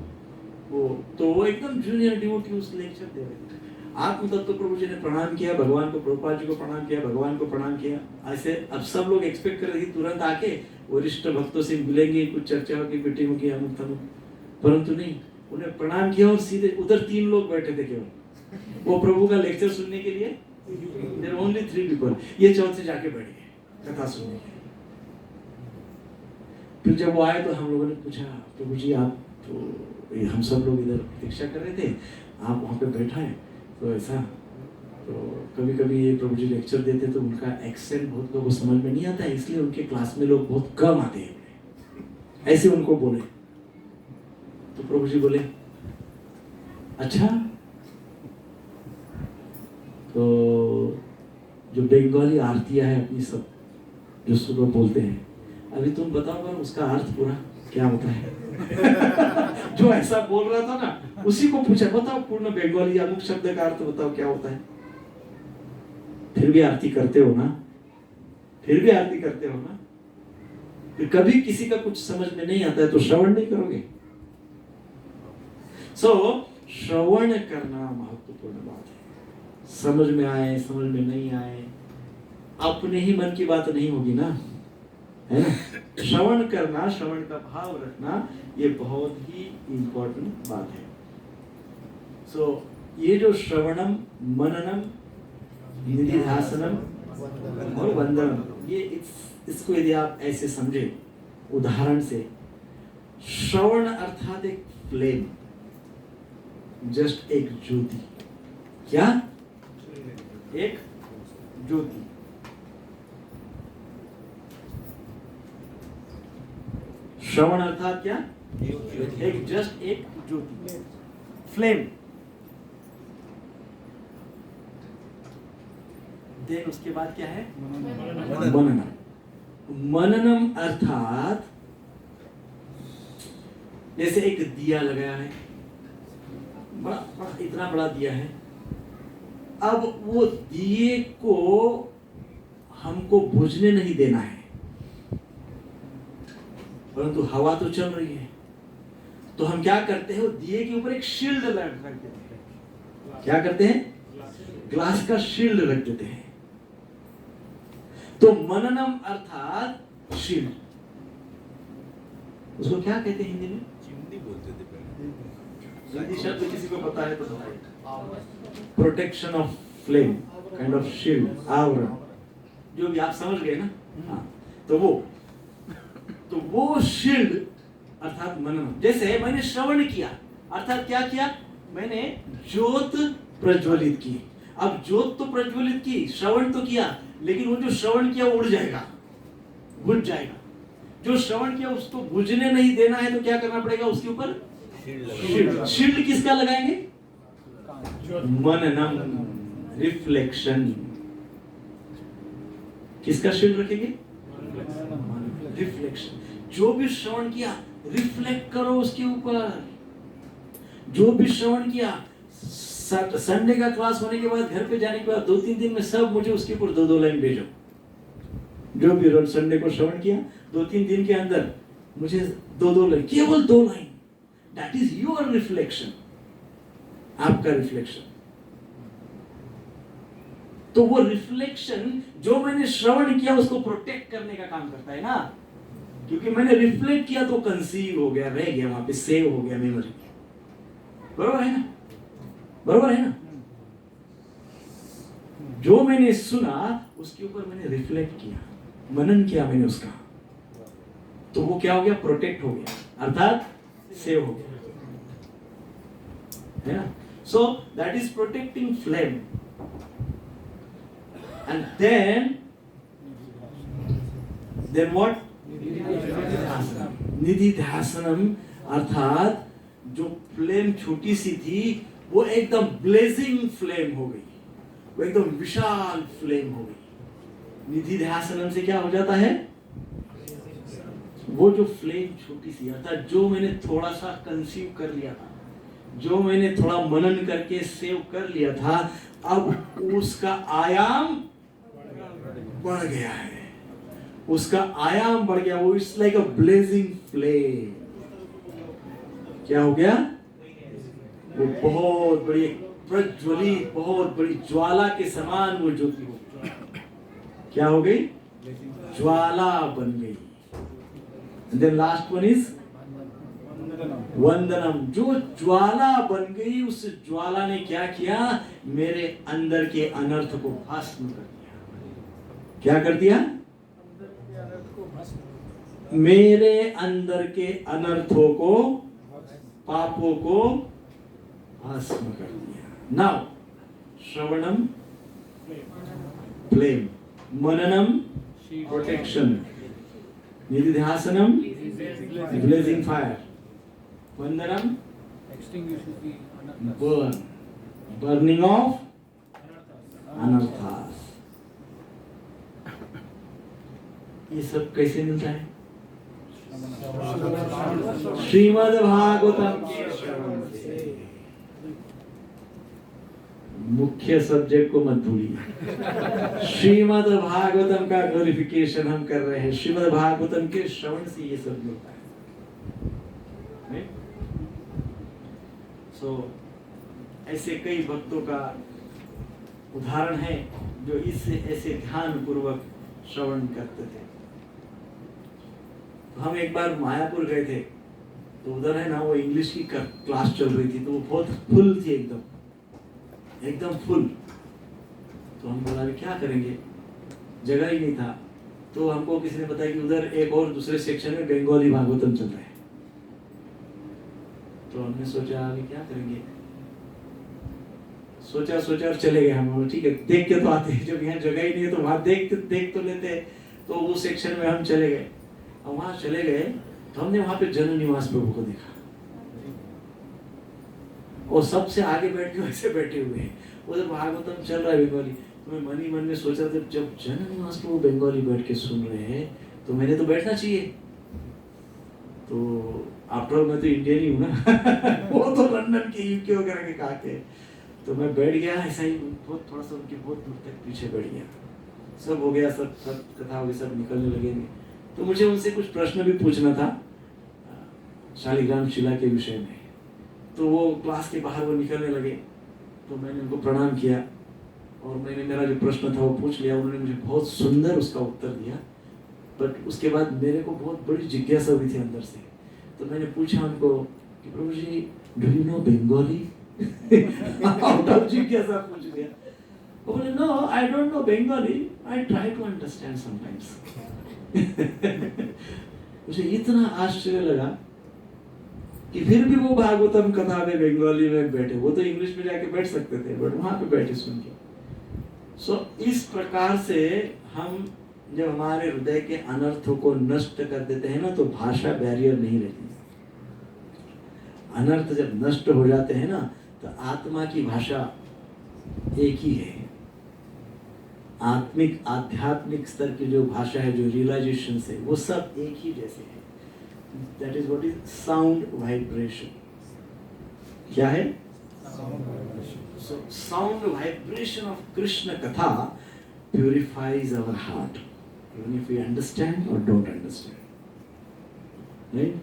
वो एकदम जूनियर डिवोटी उस लेक्चर दे रहे थे। आत्मतत्व प्रभु जी ने प्रणाम किया भगवान को, प्रभुपाद जी को प्रणाम किया, भगवान को प्रणाम किया। ऐसे अब सब लोग एक्सपेक्ट कर रहे थे तुरंत आके वरिष्ठ भक्तों से मिलेंगे, कुछ चर्चा होगी, मीटिंग होगी, अमुक तमुक, परंतु नहीं, उन्हें प्रणाम किया और सीधे उधर 3 लोग बैठे थे केवल, वो प्रभु का लेक्चर सुनने के लिए। देयर ओनली 3 पीपल, ये चौथे जाके बैठ गए कथा सुनने के लिए। फिर जब वो आए तो हम लोगों ने पूछा, प्रभु जी आप तो, हम सब लोग इधर प्रतीक्षा कर रहे थे, आप वहाँ पे बैठा है, तो ऐसा, तो कभी कभी ये प्रभु जी लेक्चर देते तो उनका एक्सेंट बहुत लोगों को समझ में नहीं आता है, इसलिए उनके क्लास में लोग बहुत कम आते हैं, ऐसे उनको बोले। तो प्रभु जी बोले अच्छा, तो जो बंगाली आरतियां है अपनी सब जो सुबह बोलते हैं, अभी तुम बताओ उसका अर्थ पूरा क्या होता है। जो ऐसा बोल रहा था ना, उसी को पूछा, बताओ पूर्ण बंगाली अमुक शब्द का अर्थ बताओ क्या होता है। फिर भी आरती करते हो ना, फिर भी आरती करते हो ना। फिर कभी किसी का कुछ समझ में नहीं आता है तो श्रवण नहीं करोगे। श्रवण करना महत्वपूर्ण बात है। समझ में आए समझ में नहीं आए, अपने ही मन की बात नहीं होगी ना, है ना। श्रवण करना, श्रवण का भाव रखना, ये बहुत ही इंपॉर्टेंट बात है। ये जो श्रवणम, मननम, निधिध्यासनम और वंदनम, ये इसको यदि आप ऐसे समझे उदाहरण से, श्रवण अर्थात एक फ्लेम, जस्ट एक ज्योति। क्या? एक ज्योति। श्रवण अर्थात क्या? एक जस्ट एक ज्योति, फ्लेम। देन उसके बाद क्या है? मननम। मननम अर्थात जैसे एक दिया लगाया है, बड़ा इतना बड़ा दिया है, अब वो दिए को हमको बुझने नहीं देना है, परंतु हवा तो चल रही है, तो हम क्या करते हैं, वो दिए के ऊपर एक शील्ड रख देते हैं। क्या करते हैं? ग्लास का शील्ड रख देते हैं। तो मननम अर्थात शील्ड, उसको क्या कहते हैं हिंदी में? चिमनी बोलते थे पहले। हिंदी शब्द किसी को पता है तो बताइए। Protection of flame, kind of shield, आवरण, जो भी आप समझ गए ना। हाँ, तो वो शील्ड अर्थात मनन। जैसे मैंने श्रवण किया, अर्थात क्या किया? मैंने ज्योत प्रज्वलित की। अब ज्योत तो प्रज्वलित की, श्रवण तो किया, लेकिन वो जो श्रवण किया उड़ जाएगा, बुझ जाएगा। जो श्रवण किया उसको बुझने नहीं देना है, तो क्या करना पड़ेगा? उसके ऊपर शील्ड। किसका लगाएंगे? मननम, रिफ्लेक्शन। किसका शील्ड रखेंगे? रिफ्लेक्शन। जो भी श्रवण किया रिफ्लेक्ट करो उसके ऊपर। जो भी श्रवण किया, संडे का क्लास होने के बाद घर पे जाने के बाद 2-3 दिन में सब मुझे उसके ऊपर 2-2 लाइन भेजो। जो भी रोज संडे को श्रवण किया, 2-3 दिन के अंदर मुझे 2-2 लाइन, केवल 2 line. That is your reflection, आपका रिफ्लेक्शन। तो वो रिफ्लेक्शन जो मैंने श्रवण किया उसको प्रोटेक्ट करने का काम करता है ना, क्योंकि मैंने रिफ्लेक्ट किया तो कंसीव हो गया, रह गया, वहां पे सेव हो गया मेमोरी। बरोबर है ना? बरोबर है ना? जो मैंने सुना उसके ऊपर मैंने रिफ्लेक्ट किया, मनन किया मैंने उसका, तो वो क्या हो गया? प्रोटेक्ट हो गया, अर्थात सेव हो गया, है ना? So that is protecting flame. And then what? निधिध्यासनम, अर्थात जो फ्लेम छोटी सी थी वो एकदम ब्लेजिंग फ्लेम हो गई, वो एकदम विशाल फ्लेम हो गई। निधि ध्यासनम से क्या हो जाता है, वो जो फ्लेम छोटी सी, अर्थात जो मैंने थोड़ा सा कंसीव कर लिया था, जो मैंने थोड़ा मनन करके सेव कर लिया था, अब उसका आयाम बढ़ गया है, उसका आयाम बढ़ गया। वो it's like a blazing flame. क्या हो गया, वो बहुत बड़ी प्रज्वलित, बहुत बड़ी ज्वाला के समान वो ज्योति हो गई। क्या हो गई, ज्वाला बन गई। And then last one is वंदनम। जो ज्वाला बन गई, उस ज्वाला ने क्या किया, मेरे अंदर के अनर्थ को भस्म कर दिया। क्या कर दिया, मेरे अंदर के अनर्थों को, पापों को भस्म कर दिया। नाउ श्रवणम फ्लेम, मननम प्रोटेक्शन, निधिध्यासनम ब्लेजिंग फायर, वंदनम extinguishes the burn, burning of अनर्थास। ये सब कैसे मिलता है, श्रीमद् भागवतम के श्रवण से। मुख्य सब्जेक्ट को मत भूलिए, श्रीमद् भागवतम का ग्लोरिफिकेशन हम कर रहे हैं। श्रीमद् भागवतम के श्रवण से ये सब मिलता है। ऐसे कई भक्तों का उदाहरण है जो इससे ऐसे ध्यान पूर्वक श्रवण करते थे। तो हम एक बार मायापुर गए थे, तो उधर है ना वो इंग्लिश की क्लास चल रही थी, तो वो बहुत फुल थी, एकदम फुल। तो हम बोला क्या करेंगे, जगह ही नहीं था। तो हमको किसी ने बताया कि उधर एक और दूसरे सेक्शन में बंगाली भागवतम चल रहा है। तो हमने सोचा अभी क्या करेंगे, सोचा और चले गए हम। ठीक है, देख के तो आते हैं, जब यहाँ जगह ही नहीं है तो वहां देख तो लेते। तो वो सेक्शन में हम चले गए, और वहां चले गए तो हमने वहां पे जन निवास प्रभु को देखा। और सबसे आगे बैठ के वैसे बैठे हुए हैं, उधर भागवतम चल रहा है बंगाली। तो मैं मन ही मन में सोच रहा था, जब जन निवास प्रभु बंगाली बैठ के सुन रहे हैं तो मैंने तो बैठना चाहिए। तो आफ्टर ऑल मैं तो इंडियन ही हूँ ना वो तो लंदन के यूके वगैरह के कहा के। तो मैं बैठ गया ऐसा ही, बहुत थोड़ा सा उनके बहुत दूर तक पीछे बैठ गया। सब हो गया, सब कथा हो गई, सब निकलने लगे। तो मुझे उनसे कुछ प्रश्न भी पूछना था शालिग्राम शिला के विषय में। तो वो क्लास के बाहर वो निकलने लगे, तो मैंने उनको प्रणाम किया और मैंने मेरा जो प्रश्न था वो पूछ लिया। उन्होंने मुझे बहुत सुंदर उसका उत्तर दिया। बट उसके बाद मेरे को बहुत बड़ी जिज्ञासा हुई थी अंदर से। तो मैंने पूछा उनको कि प्रभु जी, do you know Bengali? Out of जिज्ञासा पूछ लिया। वो बोले no, I don't know Bengali, I try to understand sometimes. मुझे इतना आश्चर्य लगा कि फिर भी वो भागवतम कथा में बंगाली में बैठे। वो तो इंग्लिश में जाके बैठ सकते थे, बट वहां पे बैठे सुन के। इस प्रकार से हम जब हमारे हृदय के अनर्थों को नष्ट कर देते हैं ना, तो भाषा बैरियर नहीं रहती। अनर्थ जब नष्ट हो जाते हैं ना, तो आत्मा की भाषा एक ही है। आध्यात्मिक स्तर की जो भाषा है, जो रियलाइजेशन है, वो सब एक ही जैसे है। That is what is sound vibration. क्या है? साउंड वाइब्रेशन ऑफ कृष्ण कथा purifies our heart, even if we understand or don't understand. Right?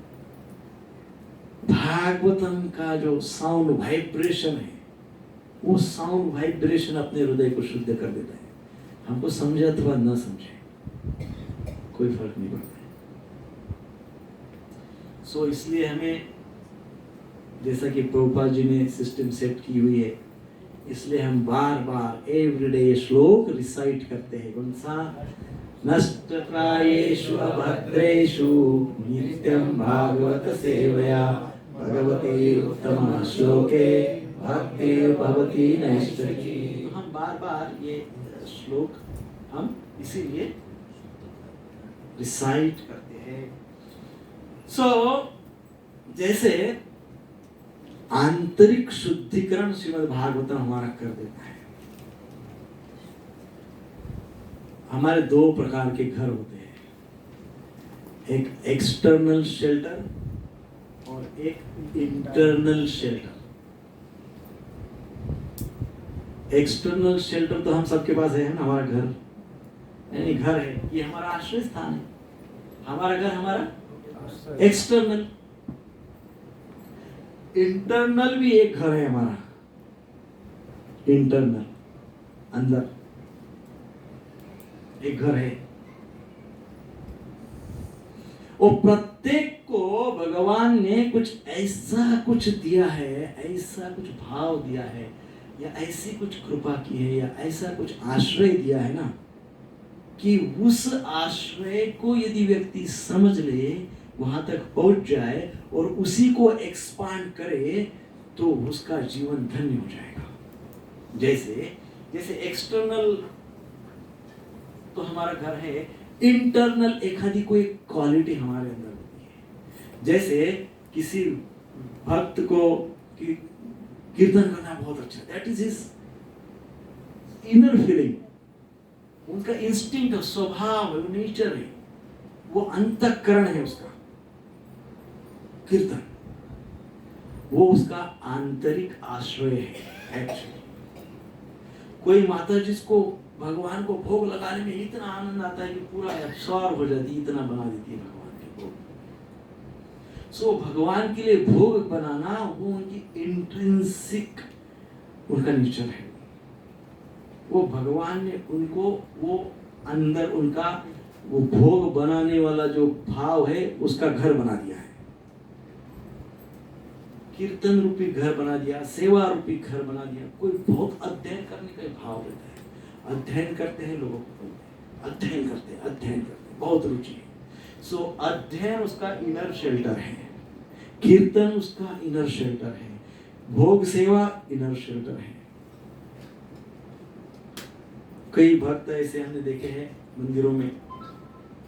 Bhagavatam का जो साउंड वाइब्रेशन है, वो साउंड वाइब्रेशन अपने हृदय को शुद्ध कर देता है। हमको समझे अथवा न समझे कोई फर्क नहीं पड़ता है। इसलिए हमें, जैसा कि प्रभुपाद जी ने सिस्टम सेट की हुई है, इसलिए हम बार बार एवरीडे ये श्लोक रिसाइट करते हैं। कौन सा? नष्टप्रायेषु अभद्रेषु नित्यं भागवत सेवया भगवते उत्तम श्लोके भक्तिर्भवति नैष्ठिकी। हम बार बार ये श्लोक हम इसीलिए रिसाइट करते हैं। जैसे आंतरिक शुद्धिकरण श्रीमद् भागवतम हमारा कर देता है। हमारे दो प्रकार के घर होते हैं, एक एक्सटर्नल शेल्टर और एक इंटरनल शेल्टर। एक्सटर्नल शेल्टर तो हम सबके पास है ना, हमारा घर यानी घर है, ये हमारा आश्रय स्थान है, हमारा घर हमारा एक्सटर्नल। इंटरनल भी एक घर है हमारा, इंटरनल अंदर एक घर है। और प्रत्येक को भगवान ने कुछ ऐसा कुछ दिया है, ऐसा कुछ भाव दिया है, या ऐसी कुछ कृपा की है, या ऐसा कुछ आश्रय दिया है ना, कि उस आश्रय को यदि व्यक्ति समझ ले, वहां तक पहुंच जाए और उसी को एक्सपांड करे, तो उसका जीवन धन्य हो जाएगा। जैसे एक्सटर्नल तो हमारा घर है, इंटरनल एक आदि कोई क्वालिटी हमारे अंदर होती है। जैसे किसी भक्त को कीर्तन करना बहुत अच्छा, that is his inner feeling, उनका इंस्टिंक्ट, स्वभाव है, नेचर है, वो अंतःकरण है उसका कीर्तन, वो उसका आंतरिक आश्रय है एक्चुअली। कोई माता जिसको भगवान को भोग लगाने में इतना आनंद आता है कि पूरा एब्सॉर्ब हो जाती है, इतना बना देती है भगवान के भोग। सो भगवान के लिए भोग बनाना वो उनकी इंट्रिंसिक उनका नेचर है। वो भगवान ने उनको वो अंदर उनका वो भोग बनाने वाला जो भाव है उसका घर बना दिया है, कीर्तन रूपी घर बना दिया, सेवा रूपी घर बना दिया। कोई बहुत अध्ययन करने का भाव रहता है, अध्ययन करते हैं, लोगों को अध्ययन करते बहुत रुचि है। सो अध्ययन उसका इनर शेल्टर है, कीर्तन उसका इनर शेल्टर है, भोग सेवा इनर शेल्टर है। कई भक्त ऐसे हमने देखे हैं मंदिरों में,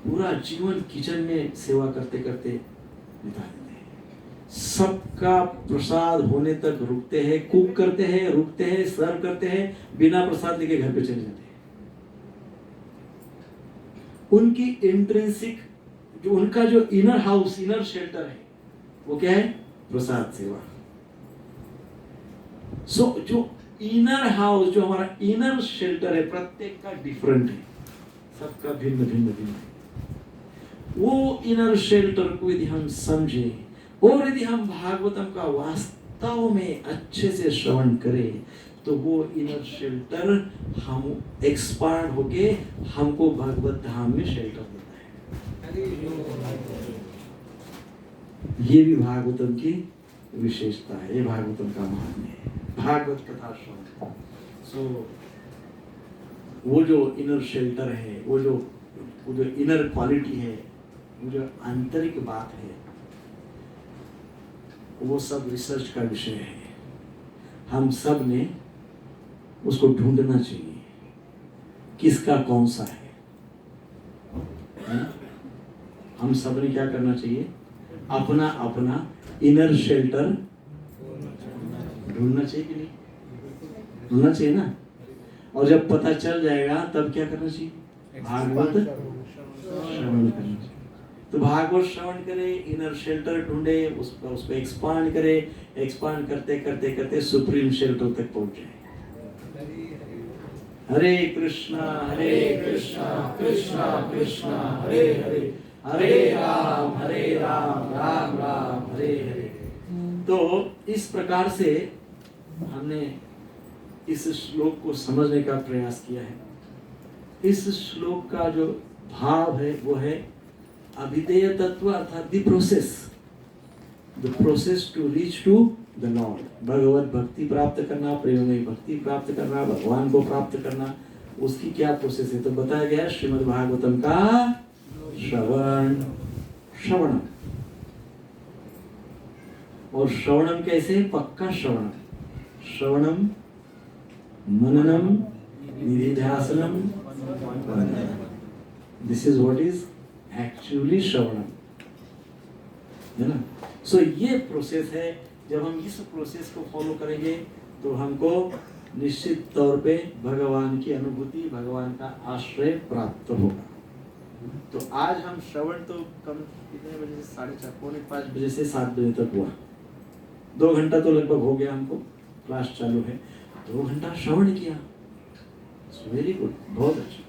पूरा जीवन किचन में सेवा करते करते बिता देते हैं, सबका प्रसाद होने तक रुकते हैं, कुक करते हैं, रुकते हैं, सर्व करते हैं, बिना प्रसाद लेके घर पे चले जाते हैं। उनकी इंट्रिंसिक जो उनका जो इनर हाउस, इनर शेल्टर है, वो क्या है? प्रसाद सेवा। सो जो इनर हाउस, जो हमारा इनर शेल्टर है, प्रत्येक का डिफरेंट है, सबका भिन्न भिन्न भिन्न है। वो इनर शेल्टर को यदि हम समझे और यदि हम भागवतम का वास्तव में अच्छे से श्रवण करें, तो वो इनर शेल्टर हम एक्सपांड होके हमको भगवत धाम में शेल्टर देता है। ये भी भागवतम की विशेषता है, ये भागवतम का महात्म्य है, भागवत कथा श्रवण। सो वो जो इनर शेल्टर है, वो जो इनर क्वालिटी है, वो जो आंतरिक बात है, वो सब रिसर्च का विषय है। हम सब ने उसको ढूंढना चाहिए, किसका कौन सा है? हम सब ने क्या करना चाहिए? अपना अपना इनर शेल्टर ढूंढना चाहिए कि नहीं? ढूंढना चाहिए ना। और जब पता चल जाएगा तब क्या करना चाहिए? भागवत श्रवण करना चाहिए। तो भागवत श्रवण करे, इनर शेल्टर ढूंढे, उसको एक्सपांड करे, एक्सपांड करते करते करते सुप्रीम शेल्टर तक पहुंच जाए। हरे कृष्णा कृष्णा कृष्णा हरे हरे, हरे राम राम राम हरे हरे। तो इस प्रकार से हमने इस श्लोक को समझने का प्रयास किया है। इस श्लोक का जो भाव है वो है अभिधेय तत्व, अर्थात the process to reach to the lord. भगवत भक्ति प्राप्त करना, प्रेममयी भक्ति प्राप्त करना, भगवान को प्राप्त करना, उसकी क्या प्रोसेस है? तो बताया गया श्रीमद् भागवतम का श्रवणम। और श्रवणम कैसे? पक्का श्रवणम मननम निधिध्यासनम वंदनम। This is what is actually श्रवणम, है ना। सो ये प्रोसेस है जब हम इस प्रोसेस को फॉलो करेंगे तो हमको निश्चित तौर पे भगवान की अनुभूति, भगवान का आश्रय प्राप्त होगा। तो आज हम श्रवण तो कम कितने बजे से 4:30 पौने 5 बजे से 7 बजे तक हुआ। 2 घंटा तो लगभग हो गया हमको, क्लास चालू है। 2 घंटा श्रवण किया, वेरी गुड, बहुत अच्छा।